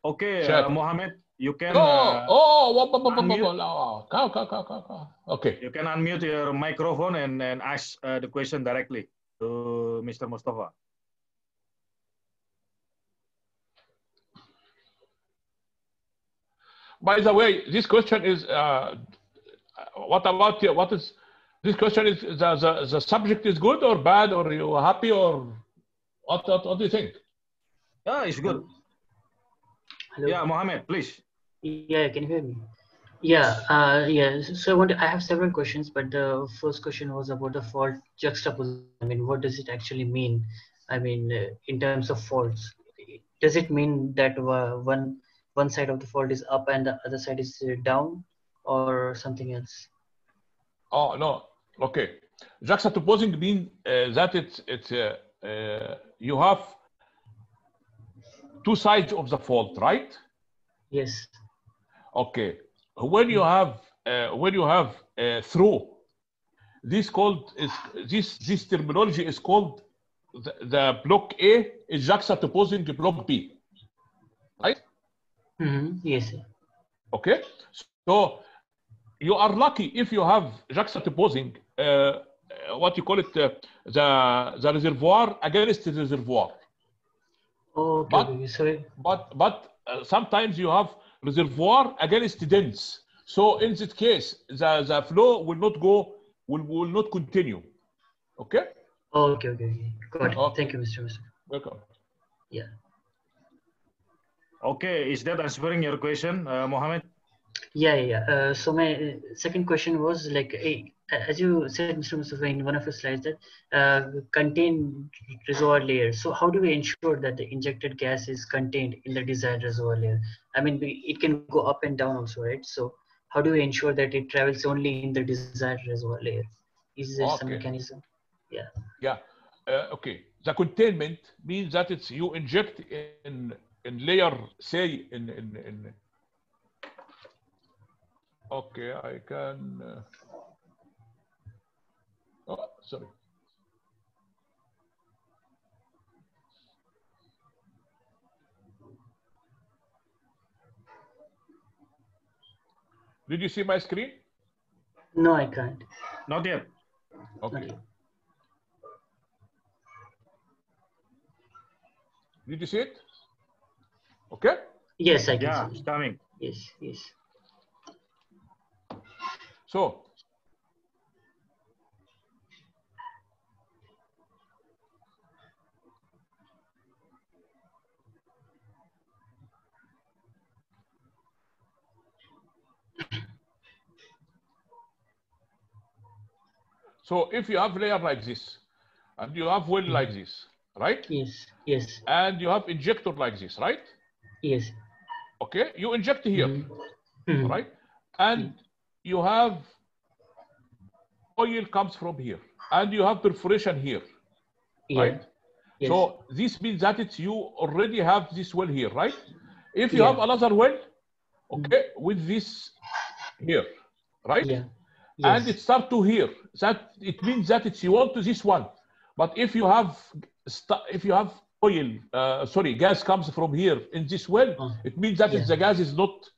Okay, Mohammed, you can. Okay. You can unmute your microphone and ask the question directly to Mr. Mostafa. By the way, this question is what is this question is the subject is good or bad, or you happy, or what do you think? Yeah, it's good. Hello. Yeah, Mohammed, please. Yeah, can you hear me? Yeah, yeah. So I have several questions, but the first question was about the fault juxtaposition. I mean, what does it actually mean? I mean, in terms of faults, does it mean that one side of the fault is up and the other side is down, or something else? Oh no. Okay. Juxtaposing means that you have two sides of the fault, right? Yes. Okay. When you have through, this terminology is called the block A is juxtaposing block B, right? Yes. Okay. So you are lucky if you have juxtaposing what you call it the reservoir against the reservoir. Okay, sorry. But sometimes you have reservoir against dense. So in this case, the flow will not continue. Okay? Okay. Got it. Okay. Thank you, Mr. Mustafa. Welcome. Yeah. Okay, is that answering your question, Mohammed? Yeah. So my second question was like, as you said, Mr. Mustafa, in one of your slides that contain reservoir layer. So how do we ensure that the injected gas is contained in the desired reservoir layer? I mean, it can go up and down also, right? So how do we ensure that it travels only in the desired reservoir layer? Is there some mechanism? Yeah. Yeah. Okay. The containment means that it's you inject in layer, say in. Okay, I can. Oh, sorry. Did you see my screen? No, I can't. Not yet. Okay. Not yet. Did you see it? Okay. Yes, I can Yeah, see. it's coming. Yes. So if you have layer like this, and you have well like this, right? Yes. And you have injector like this, right? Yes. Okay, you inject here, right? And you have oil comes from here, and you have perforation here, right? Yes. So this means that it's you already have this well here, right? If you have another well, okay, with this here, right? Yeah. Yes. And it start to here, that it means that it's you want to this one. But if you have oil, gas comes from here in this well, it means that the gas is not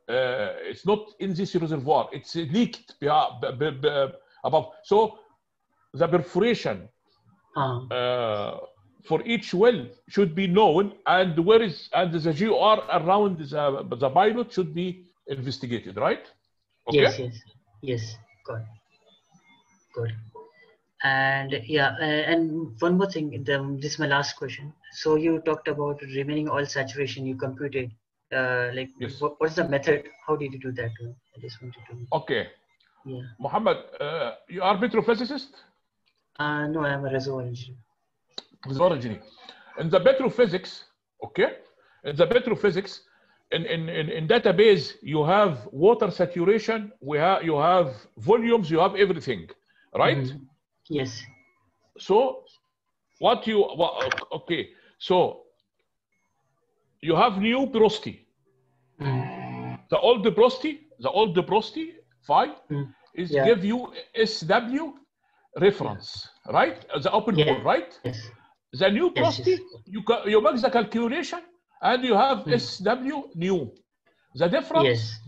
it's not in this reservoir, it's leaked above. So the perforation for each well should be known, and the GOR around the pilot should be investigated, right? Okay? Yes. Got it. And and one more thing, this is my last question. So you talked about remaining oil saturation, you computed yes. What's the method? How did you do that? I just wanted to know. Okay. Yeah. Mohammed, you are petrophysicist? No, I'm a reservoir engineer. Reservoir engineer. In the petrophysics, okay? In the petrophysics, in database, you have water saturation, you have volumes, you have everything, right? Yes. So so you have new porosity. The old porosity phi is give you SW reference, right? The open hole, right? Yes. The new porosity, you make the calculation and you have SW new. The difference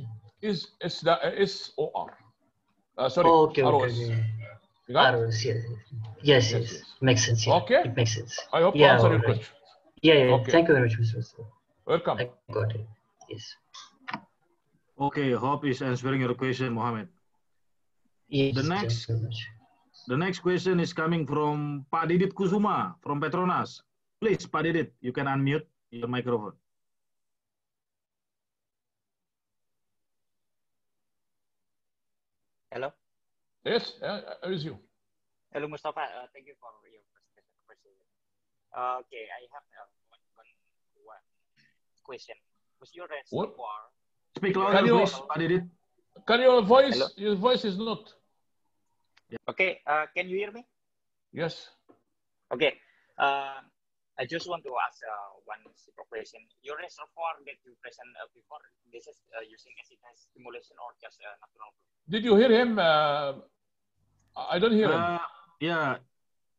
is SOR. Sorry, ROS. ROS, yes. Makes sense. Yeah. Okay. It makes sense. I hope to answer your question. Yeah. Okay. Thank you very much, Mr. Welcome. I got it. Yes. Okay, hope is answering your question, Mohammed. Yes. The next question is coming from Pak Didit Kusuma from Petronas. Please, Pak Didit, you can unmute your microphone. Hello. Yes, with you. Hello, Mostafa. Thank you for your presentation. Okay, I have one question. Was your reservoir? Speak louder, please, Pak Didit. Can your voice? Hello? Your voice is not. Okay, can you hear me? Yes. Okay. I just want to ask one simple question. Your reservoir that you present before, this is using acid stimulation or just natural flow? Did you hear him? I don't hear him. Yeah,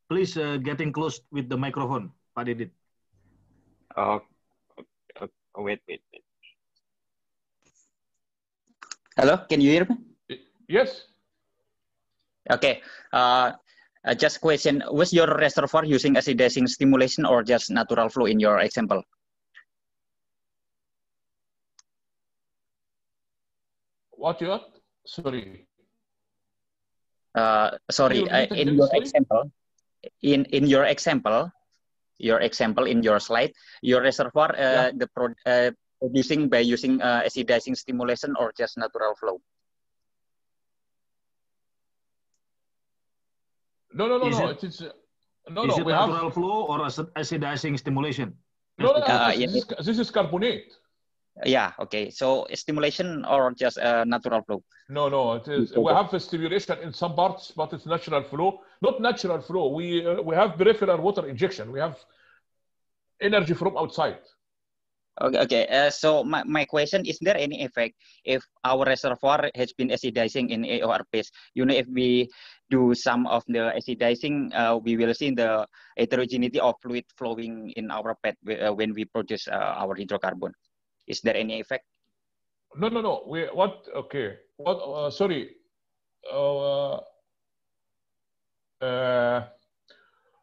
please getting close with the microphone, Pak Didit. Wait. Hello, can you hear me? Yes. Okay. Just question, was your reservoir using acidizing stimulation or just natural flow in your example? What you got? Sorry. Sorry, in your example, in your example in your slide, your reservoir producing by using acidizing stimulation or just natural flow? No. It is Is it natural flow or acidizing stimulation? No. This is carbonate. Yeah. Okay. So stimulation or just natural flow? No. It is. We have a stimulation in some parts, but it's natural flow. Not natural flow. We have peripheral water injection. We have energy from outside. Okay. So my question, is there any effect if our reservoir has been acidizing in AOR phase? You know, if we do some of the acidizing, we will see the heterogeneity of fluid flowing in our pet when we produce our hydrocarbon. Is there any effect? No. Okay. What? Sorry.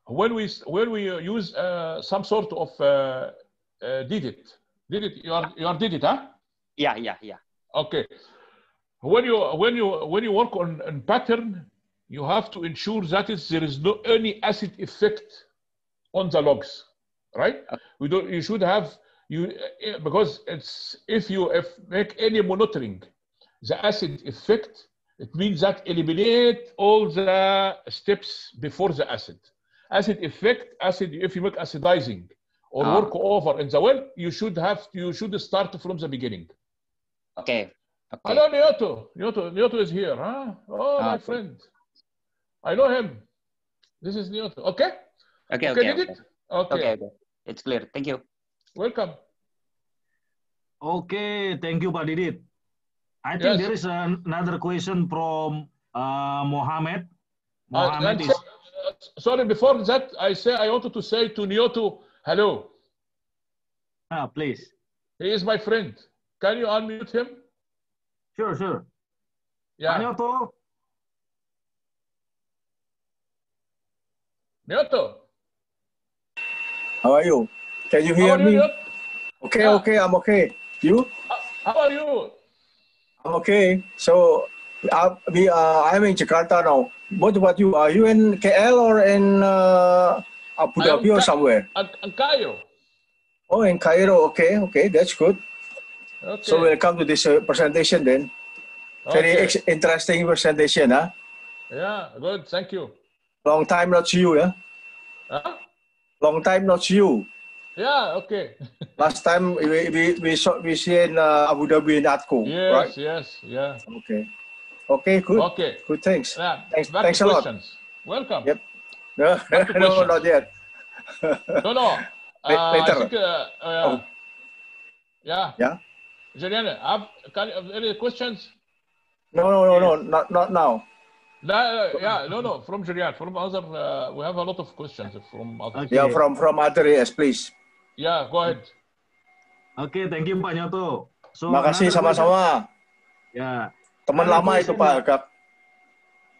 When we use some sort of did it? You are did it, huh? Yeah. Okay. When you work on pattern, you have to ensure that there is no any acid effect on the logs, right? You should have because if make any monitoring the acid effect, it means that eliminate all the steps before the acid effect. If you make acidizing or work over in the well, you should start from the beginning. Okay. Hello, Nyoto is here, huh? Oh, my friend. I know him. This is Nyoto. Okay. Okay. It's clear. Thank you. Welcome. Okay, thank you, Pak Didit. I think there is another question from Mohammed. Sorry, before that, I wanted to say to Nyoto, hello. Please. He is my friend. Can you unmute him? Sure. Yeah. Nyoto. How are you? Can you hear me? Okay, I'm okay. You? How are you? I'm okay. So, I'm in Jakarta now. What about you? Are you in KL or in Abu Dhabi or somewhere? In Cairo. Oh, in Cairo. Okay, that's good. Okay. So welcome to this presentation then. Very interesting presentation, huh? Yeah, good. Thank you. Long time not see you, yeah? Huh? Long time not see you. Yeah, okay. Last time we see in Abu Dhabi in ATCO, right? Yes, yeah. Okay, good. Okay. Good, thanks. Yeah, thanks a lot. Welcome. Yep. No, not yet. No. Later. I think, Yeah. Juliana, any questions? No, not now. No. From Julian, from other, we have a lot of questions from others. Okay. Yeah, from other, yes, please. Yeah, go ahead. Okay, thank you, Pak Nyoto. So, makasih sama-sama. Ya. Teman lama itu Pak Haggag.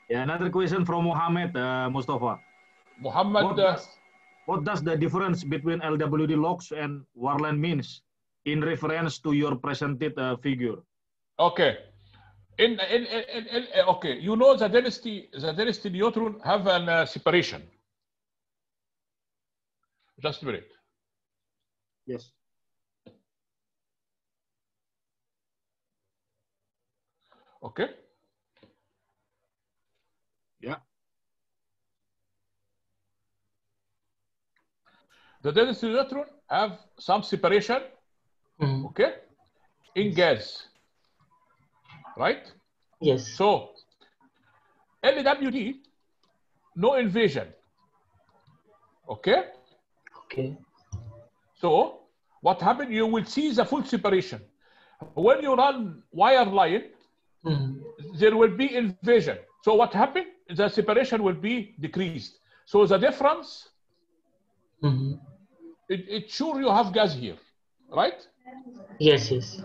Yeah, another question from Muhammad Mostafa. Muhammad, what does the difference between LWD logs and Warland means in reference to your presented figure? Okay. Okay, you know the density neutron have an separation. Just a minute. Yes. Okay. Yeah. The density neutron have some separation, okay, in gas, right? Yes. So LWD, no invasion. Okay? Okay. So what happened, you will see the full separation. When you run wire line, there will be invasion. So what happened, the separation will be decreased. So the difference, it's sure you have gas here, right? Yes, yes.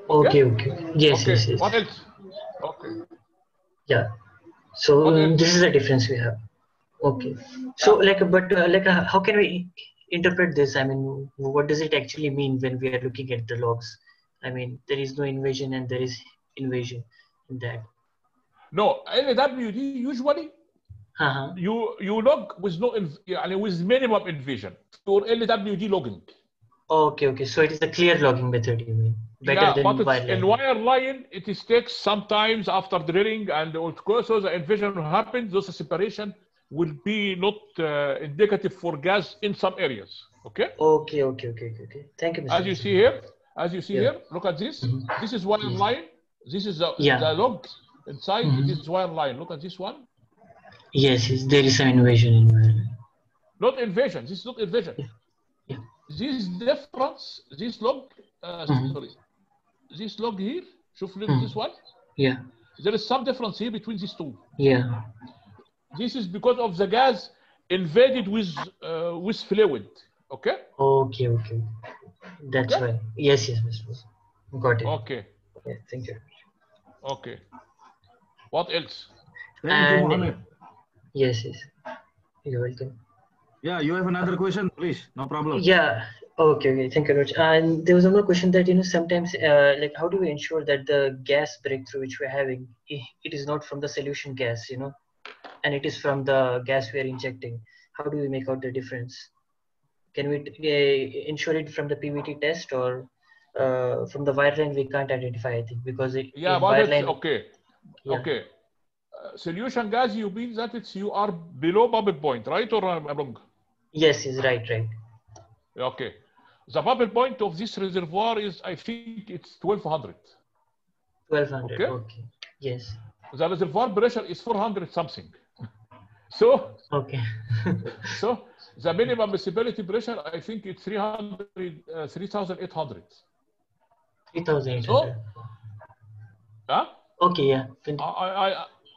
Okay, Okay. Yes, okay. yes, yes. What else? Okay. Yeah. So What else? this is the difference we have. Okay. So how can we interpret this? I mean, what does it actually mean when we are looking at the logs? I mean, there is no invasion and there is invasion in that. No, LWD usually you log with with minimum invasion for LWD logging. Okay, okay. So it is a clear logging method, you mean? Better than but wireline. in wireline, it takes sometimes after drilling and also the invasion happens, those separation will be not indicative for gas in some areas. Okay? Okay. Thank you, Mr. As you see here, look at this. This is wire Yes. line. This is the log inside. It is wire line. Look at this one. Yes, there is some invasion in wireline. Not invasion. This is not invasion. Yeah. This difference, this log, sorry, this log here, this one. Yeah. There is some difference here between these two. Yeah. This is because of the gas invaded with fluid. Okay. Okay. That's why. Yes, Mr. Got it. Okay. Yeah, thank you. Okay. What else? Thank you, Mohammed. Yes. You're welcome. Yeah, you have another question, please. No problem. Yeah. Okay. Thank you very much. And there was another question that, sometimes like how do we ensure that the gas breakthrough which we're having, it is not from the solution gas, and it is from the gas we are injecting? How do we make out the difference? Can we ensure it from the PVT test, or from the wireline we can't identify, I think, because wireline. Okay. Yeah. Okay. Solution gas, you mean that you are below bubble point, right? Or I'm wrong? Yes, right. Okay. The bubble point of this reservoir is, I think it's 1200. 1200. Okay. Yes. The reservoir pressure is 400 something. So. Okay. So the minimum miscibility pressure, I think it's 3,800. 3,800. So, okay, yeah.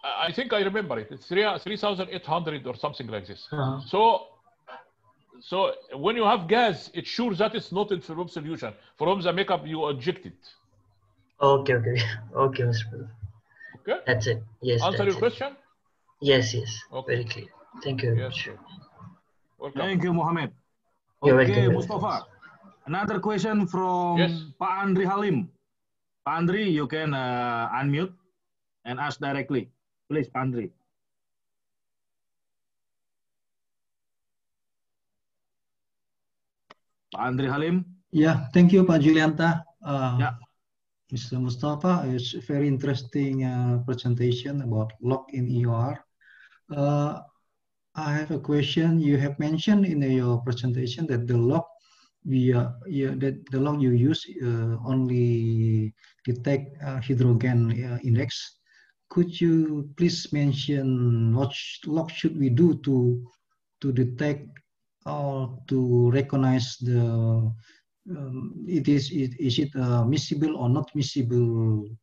I think I remember it. It's 3,800 or something like this. So when you have gas, it's sure that it's not in from solution. From the makeup you injected. Okay, Mr. Okay. That's it. Yes. Answer your question? Yes. Okay. Very clear. Thank you very much. Welcome. Thank you, Mohammed. You're okay, welcome. Mostafa. Another question from Pak Andri Halim. Pak Andri, you can unmute and ask directly. Please, Pak Andri. Pak Andri Halim. Yeah, thank you, Pak Julianta. Mr. Mostafa, it's a very interesting presentation about log in EOR. I have a question. You have mentioned in your presentation that the log the log you use only detect hydrogen index. Could you please mention what log should we do to detect or to recognize the is it miscible or not miscibility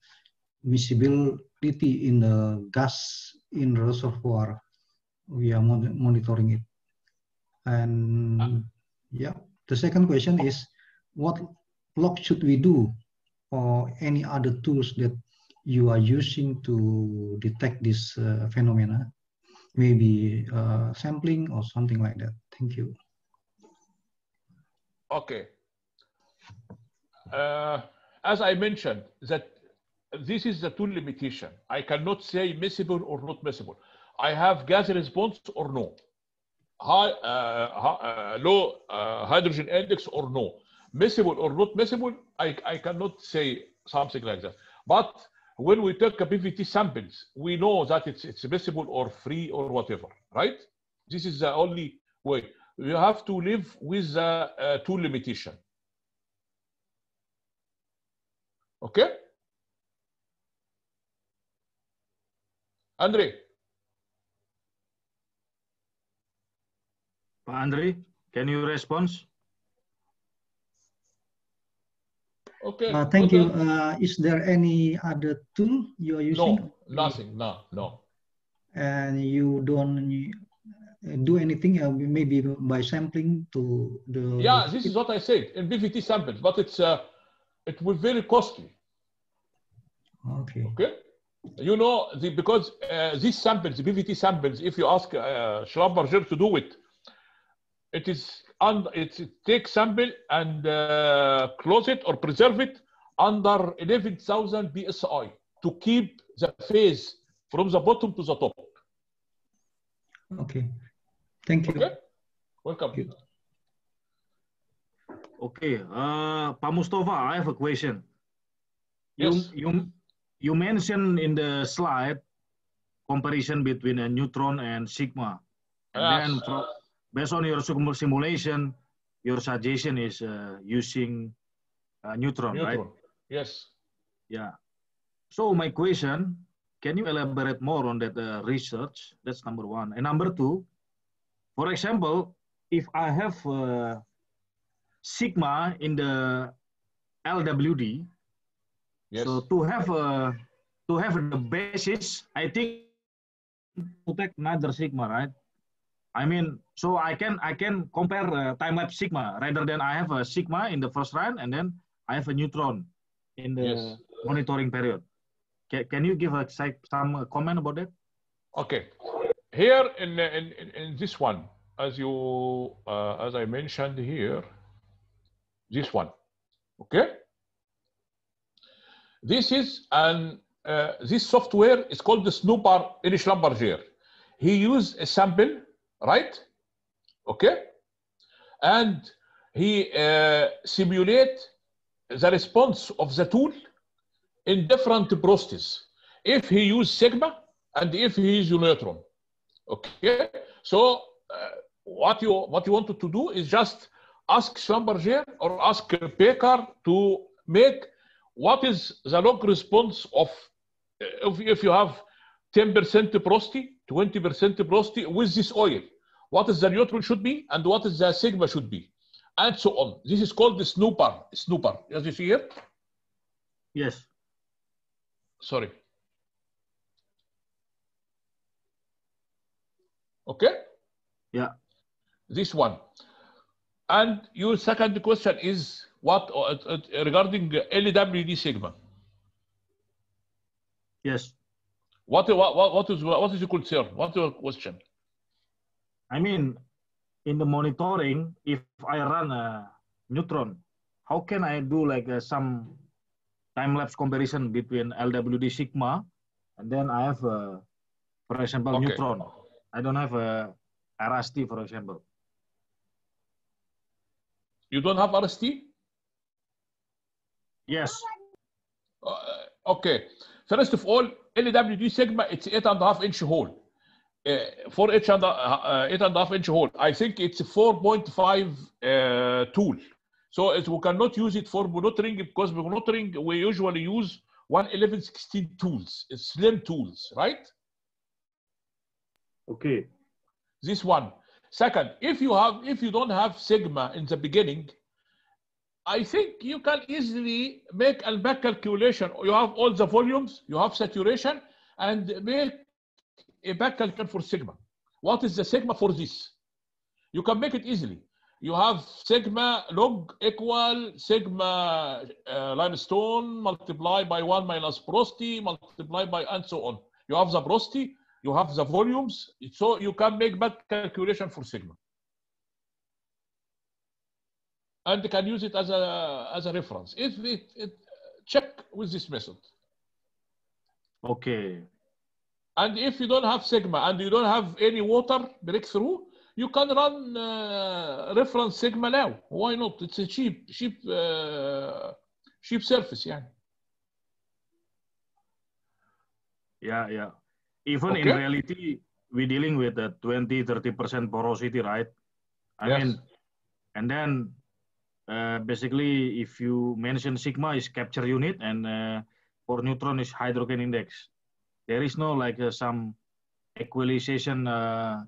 in the gas in the reservoir? We are monitoring it. And the second question is, what log should we do, or any other tools that you are using to detect this phenomena? Maybe sampling or something like that. Thank you. Okay. As I mentioned, that this is the tool limitation. I cannot say miscible or not miscible. I have gas response or no. Low hydrogen index or no. Miscible or not miscible, I cannot say something like that. But when we take a PVT samples, we know that it's miscible or free or whatever, right? This is the only way. You have to live with the tool limitation. Okay? Andre. Andre, can you respond? Okay. Thank you. Is there any other tool you are using? No, nothing. No. And you don't do anything, maybe by sampling to the. Yeah, this is what I said in BVT samples, but it will very costly. Okay. Okay. You know, because these samples, the BVT samples, if you ask Schlumberger to do it, it takes sample and close it or preserve it under 11,000 psi to keep the phase from the bottom to the top. Okay. Thank you. Okay. Welcome. Thank you. Okay, Pak Mostafa, I have a question. Yes. You mentioned in the slide comparison between a neutron and sigma, and Yes. then based on your simulation, your suggestion is using neutron, right? Yes. Yeah. So my question, can you elaborate more on that research? That's number one. And number two, for example, if I have sigma in the LWD, Yes. so to have the basis, I think to take another sigma, right? I mean, so I can compare time-lapse sigma rather than I have a sigma in the first run and then I have a neutron in the monitoring period. Can you give some comment about that? Okay. Here in this one, as I mentioned here, this one. Okay. This is this software is called the Snooper in Schlumberger. He used a sample, right? Okay. And he simulate the response of the tool in different porosities. If he used sigma and if he used neutron. Okay. So what you wanted to do is just ask Schlumberger or ask Baker to make what is the log response of if you have 10% porosity, 20% porosity with this oil. What is the neutron should be and what is the sigma should be, and so on. This is called the snooper. Snooper, as you see here. Yes. Sorry. Okay. Yeah. This one. And your second question is what regarding LWD sigma. Yes. What is your concern? What's your question? I mean, in the monitoring, if I run a neutron, how can I do like some time-lapse comparison between LWD sigma and then I have, for example, neutron. I don't have a RST, for example. You don't have RST? Yes. Okay. First of all, LWD sigma, it's 8.5 inch hole. For 8.5 inch hole, I think it's a 4.5 tool. So we cannot use it for monitoring because monitoring we usually use 1.11/16 tools, it's slim tools, right? Okay. This one. Second, if you don't have sigma in the beginning, I think you can easily make a back calculation. You have all the volumes, you have saturation, and make a back calculation for sigma. What is the sigma for this? You can make it easily. You have sigma log equal sigma limestone multiplied by 1 minus porosity multiplied by and so on. You have the porosity, you have the volumes, so you can make back calculation for sigma. And you can use it as a reference. Check with this method. Okay. And if you don't have sigma and you don't have any water breakthrough, you can run reference sigma now. Why not? It's a cheap surface, yeah. Yeah. Even in reality, we're dealing with a 20-30% porosity, right? I mean, and then basically, if you mention sigma is capture unit and for neutron is hydrogen index. There is no like some equalization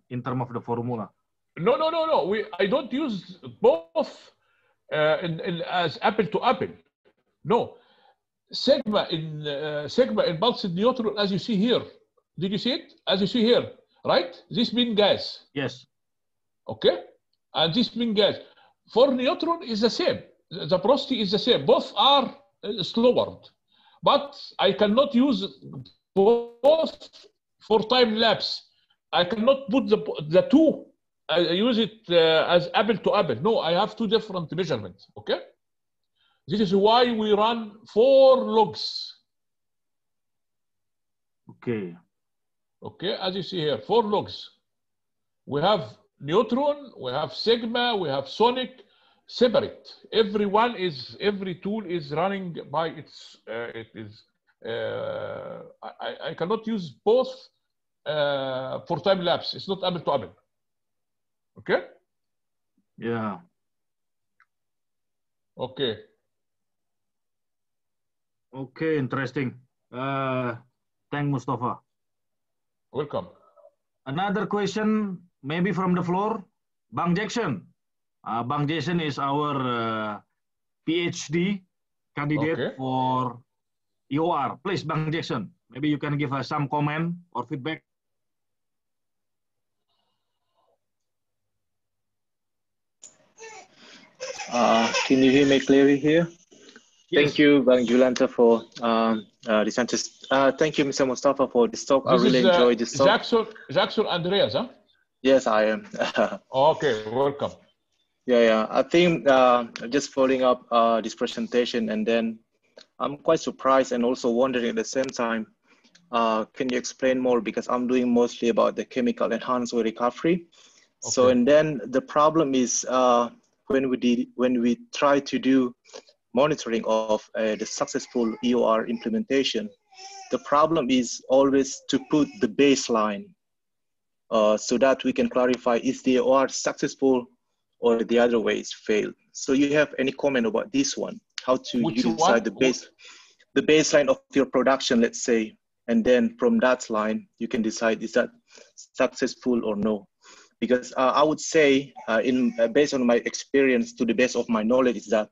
in terms of the formula. No. I don't use both as apple to apple. No, sigma in pulsed neutron, as you see here. Did you see it? As you see here, right? This mean gas. Yes. Okay, and this mean gas. For neutron is the same. The porosity is the same. Both are slower, but I cannot use both for time lapse. I cannot put the two. I use it as apple to apple. No, I have two different measurements. Okay, this is why we run 4 logs. Okay. Okay, as you see here, 4 logs. We have neutron, we have sigma, we have sonic, separate. Every tool is running by its. I cannot use both for time lapse. It's not apple to apple. Okay. Yeah. Okay. Okay. Interesting. Thank Mostafa. Welcome. Another question, maybe from the floor, Bang Jackson. Bang Jackson is our PhD candidate for EOR. Please, Bang Jackson, maybe you can give us some comment or feedback. Can you hear me clearly here? Yes. Thank you, Bang Julanta, for this answer. Thank you, Mr. Mostafa, for this talk. I really enjoyed this talk. Jackson Andreas, huh? Yes, I am. Okay, welcome. Yeah. I think just following up this presentation, and then I'm quite surprised and also wondering at the same time, can you explain more? Because I'm doing mostly about the chemical enhanced oil recovery. Okay. So, and then the problem is when we try to do monitoring of the successful EOR implementation, the problem is always to put the baseline so that we can clarify is the EOR successful or the other way is failed. So you have any comment about this one? How to decide the baseline of your production, let's say, and then from that line, you can decide is that successful or no. Because I would say, based on my experience, to the best of my knowledge, is that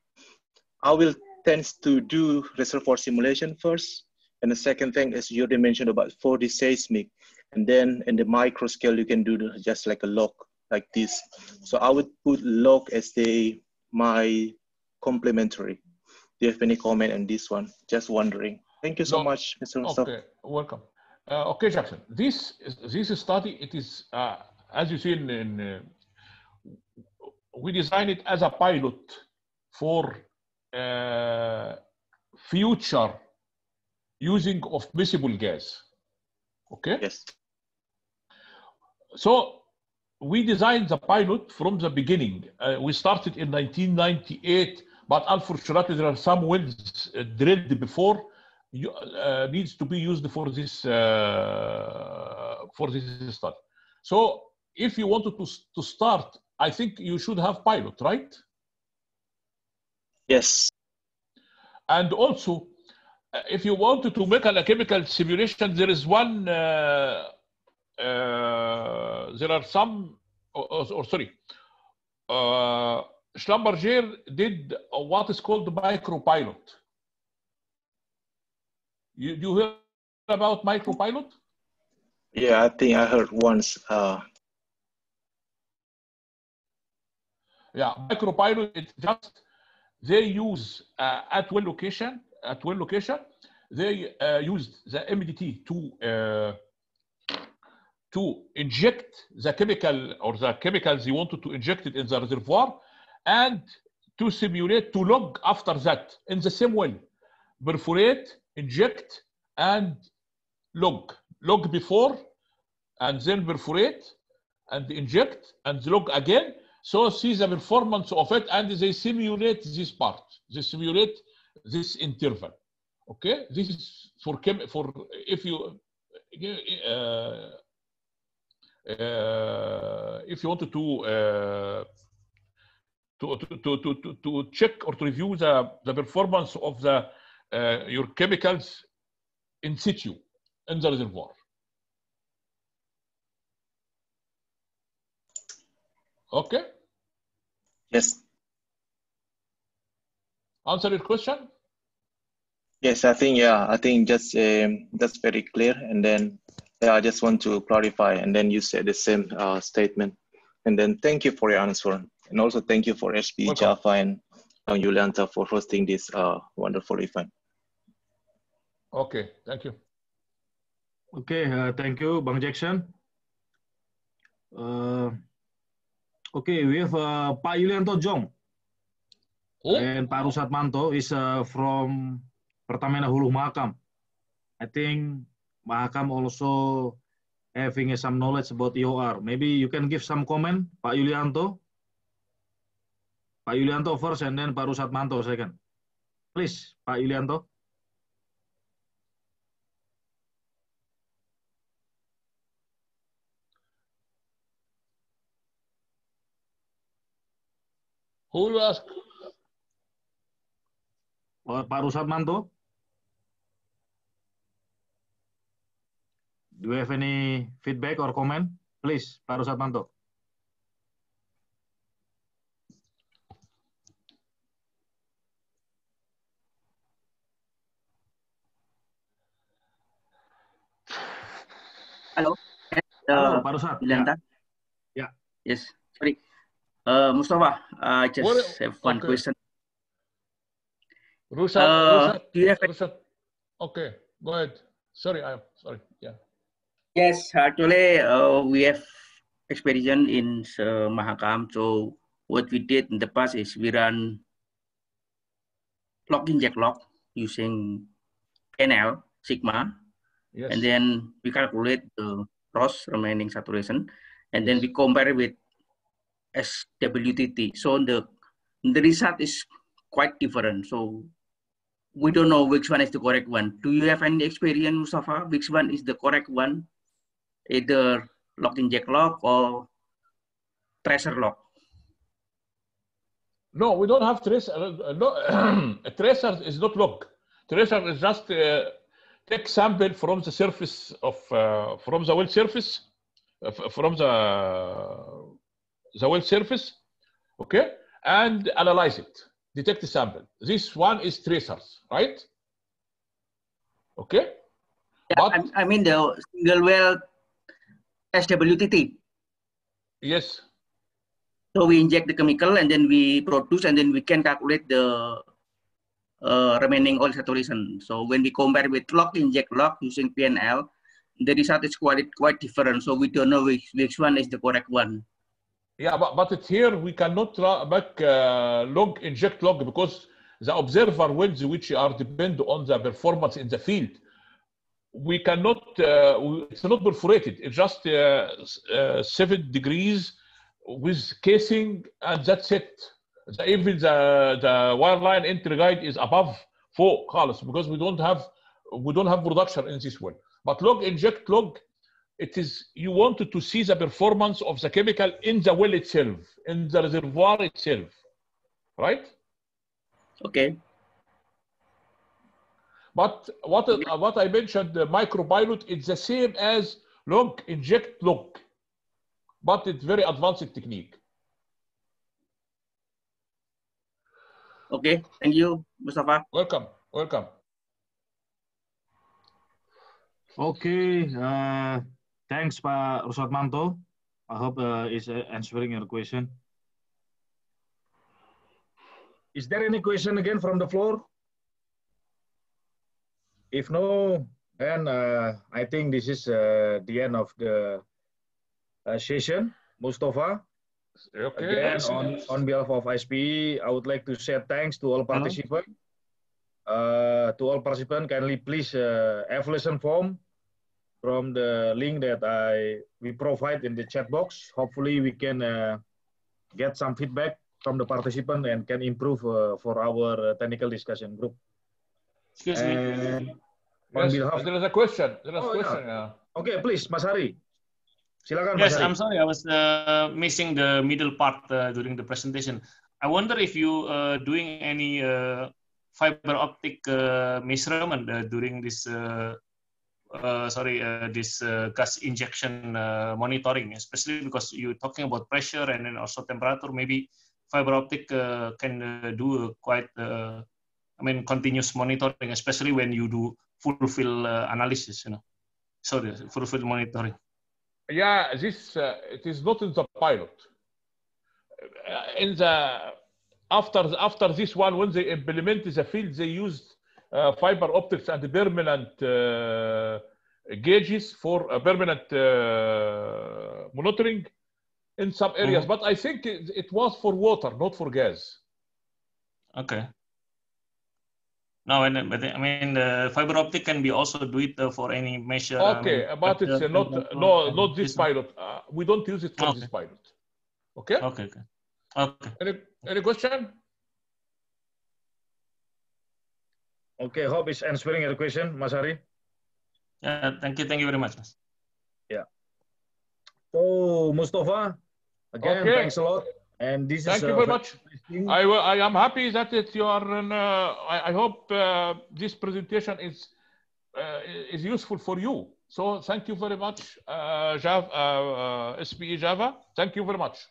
I will tend to do reservoir simulation first. And the second thing is you already mentioned about 4D seismic. And then in the micro scale, you can do just like a log like this. So I would put log as my complementary. Do you have any comment on this one? Just wondering. Thank you so much, Mr. Mostafa. Okay, welcome. Okay, Jackson. This study, it is, as you see, we designed it as a pilot for future using of miscible gas. Okay. Yes. So we designed the pilot from the beginning. We started in 1998, but unfortunately there are some wells drilled before needs to be used for this study. So if you wanted to start, I think you should have pilot, right? Yes. And also, if you wanted to make a chemical simulation, there is one. There are some. Schlumberger did what is called micropilot. You hear about micropilot? Yeah, I think I heard once. Yeah, micropilot. It's just they use at one location. They used the MDT to inject the chemical or the chemicals they wanted to inject it in the reservoir, and to simulate, to log after that in the same way. Perforate, inject, and log. Log before, and then perforate, and inject, and log again. So see the performance of it, and they simulate this part. They simulate this interval. Okay, this is for if you wanted to check or to review the performance of your chemicals in situ. in the reservoir. Okay? Yes. Answer your question? Yes, I think just that's very clear. And then I just want to clarify. And then you said the same statement. And then thank you for your answer. And also thank you for SPE Java and Yulianta for hosting this wonderful event. Okay, thank you. Okay, thank you, Bang Jackson. Okay, we have Pak Yulianto Jong. And Pak Rusatmanto is from Pertamina Hulu Mahakam. I think Mahakam also having some knowledge about EOR. Maybe you can give some comment, Pak Yulianto. Pak Yulianto first and then Pak Rusatmanto second. Please, Pak Yulianto. Who will ask? Or Pak Rusatmanto? Do you have any feedback or comment? Please, Pak Rusatmanto. Hello. Hello, Pak Rusat. Yulianta. Yeah. Yes. Sorry. Mustafa, I just have one question. Rusat, do you have Rusat. Okay, go ahead. Sorry, I'm sorry. Yeah. Yes, actually, we have experience in Mahakam. So what we did in the past is we run lock inject lock using PNL Sigma, Yes. and then we calculate the ROS remaining saturation, and then we compare it with SWTT. So the result is quite different. So we don't know which one is the correct one. Do you have any experience, Mustafa? Which one is the correct one? Either lock inject lock or tracer lock? No, we don't have tracer. No, tracer is not log. Tracer is just take sample from the surface of from the well surface, from the well surface, okay, and analyze it. Detect the sample. This one is tracers, right? Okay. Yeah, but I mean the single well SWTT. Yes. So we inject the chemical and then we produce and then we can calculate the remaining oil saturation. So when we compare with lock inject lock using PNL, the result is quite different. So we don't know which one is the correct one. Yeah, but it's here we cannot back log inject log because the observer wells which are depend on the performance in the field, we cannot. It's not perforated. It's just 7 degrees with casing, and that's it. Even the wireline entry guide is above 4 خالص because we don't have production in this well. But log inject log, it is you wanted to see the performance of the chemical in the well itself, in the reservoir itself, right? Okay. But what I mentioned, the micropilot, it's the same as log inject log, but it's very advanced technique. Okay, thank you, Mustafa. Welcome, welcome. Okay, thanks, Pak Rusatmanto. I hope is answering your question. Is there any question again from the floor? If no, then I think this is the end of the session. Mustafa, Okay. again, on behalf of ISPE, I would like to say thanks to all participants. Kindly please evaluation form from the link that we provide in the chat box. Hopefully we can get some feedback from the participant and can improve for our technical discussion group. Excuse me. Yes, there is a question. There is a question. Yeah. Okay, please, Mas Hari. Silakan, Yes, Mas Hari. I'm sorry, I was missing the middle part during the presentation. I wonder if you doing any fiber optic measurement during this this gas injection monitoring, especially because you're talking about pressure and then also temperature. Maybe fiber optic can do quite, continuous monitoring, especially when you do full field analysis. Full field monitoring. Yeah, this it is not in the pilot. In the after this one, when they implement the field, they used fiber optics and permanent gauges for permanent monitoring in some areas. But I think it was for water, not for gas. Okay. No, the fiber optic can be also do it for any measure. Okay, but it's not this pilot. We don't use it for this pilot. Okay. Okay. Any question? Okay, hope is answering your question, Mas Hari. Yeah, thank you very much, Mas. Yeah. So, Mostafa, again, thanks a lot. And this thank is you very much. I am happy that you are. I hope this presentation is useful for you. So thank you very much, SPE Java. Thank you very much.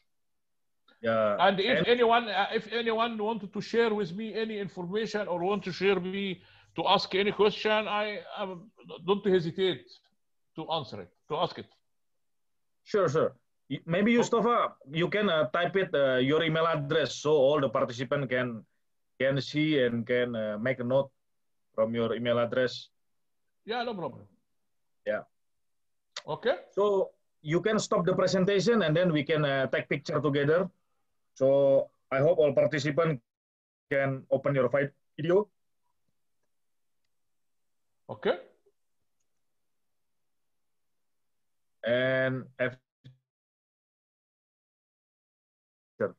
Yeah. And if anyone wanted to share with me any information or want to share me to ask any question, I don't hesitate to answer it, to ask it. Sure. Maybe Mostafa, you can type it your email address so all the participants can see and can make a note from your email address. Yeah, no problem. Yeah. Okay. So you can stop the presentation and then we can take picture together. So I hope all participants can open your video. Okay. And to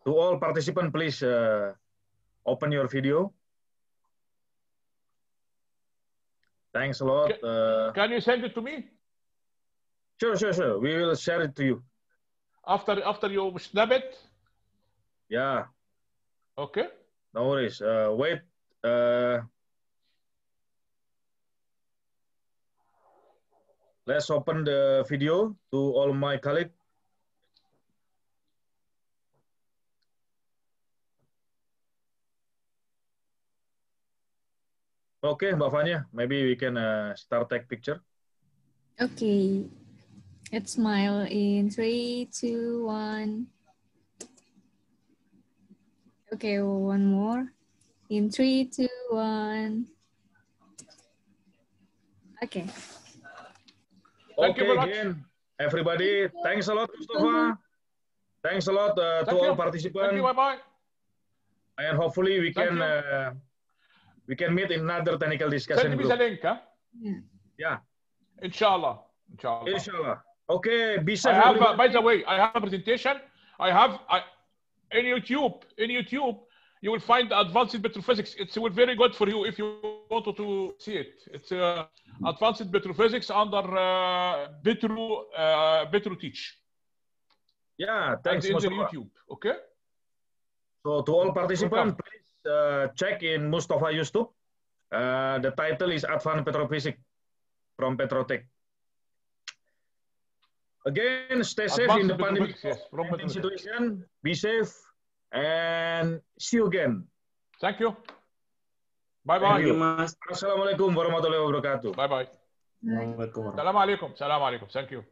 all participants, please open your video. Thanks a lot. Can you send it to me? Sure. We will share it to you. After you snap it? Yeah. Okay. No worries. Wait. Let's open the video to all my colleagues. Okay, Mbak Fanya, maybe we can start take picture. Okay. Let's smile in 3, 2, 1. Okay, one more. In 3, 2, 1. Okay. Thank you very much. Again, everybody. Thanks a lot, Mostafa. Thanks a lot to all participants. Thank you. Bye-bye. And hopefully we can meet in another technical discussion. Send me the link, huh? Yeah. Inshallah. Okay, be safe. By the way, I have a presentation. In YouTube, you will find advanced petrophysics. It's very good for you if you wanted to see it. It's advanced petrophysics under Petro Teach. Yeah, thanks, and in YouTube. Okay. So to all participants, please check in Mostafa YouTube. The title is Advanced Petrophysics from Petrotech. Again, stay safe in the pandemic situation. Be safe and see you again. Thank you. Bye-bye. Assalamualaikum warahmatullahi wabarakatuh. Bye-bye. Assalamualaikum. Thank you.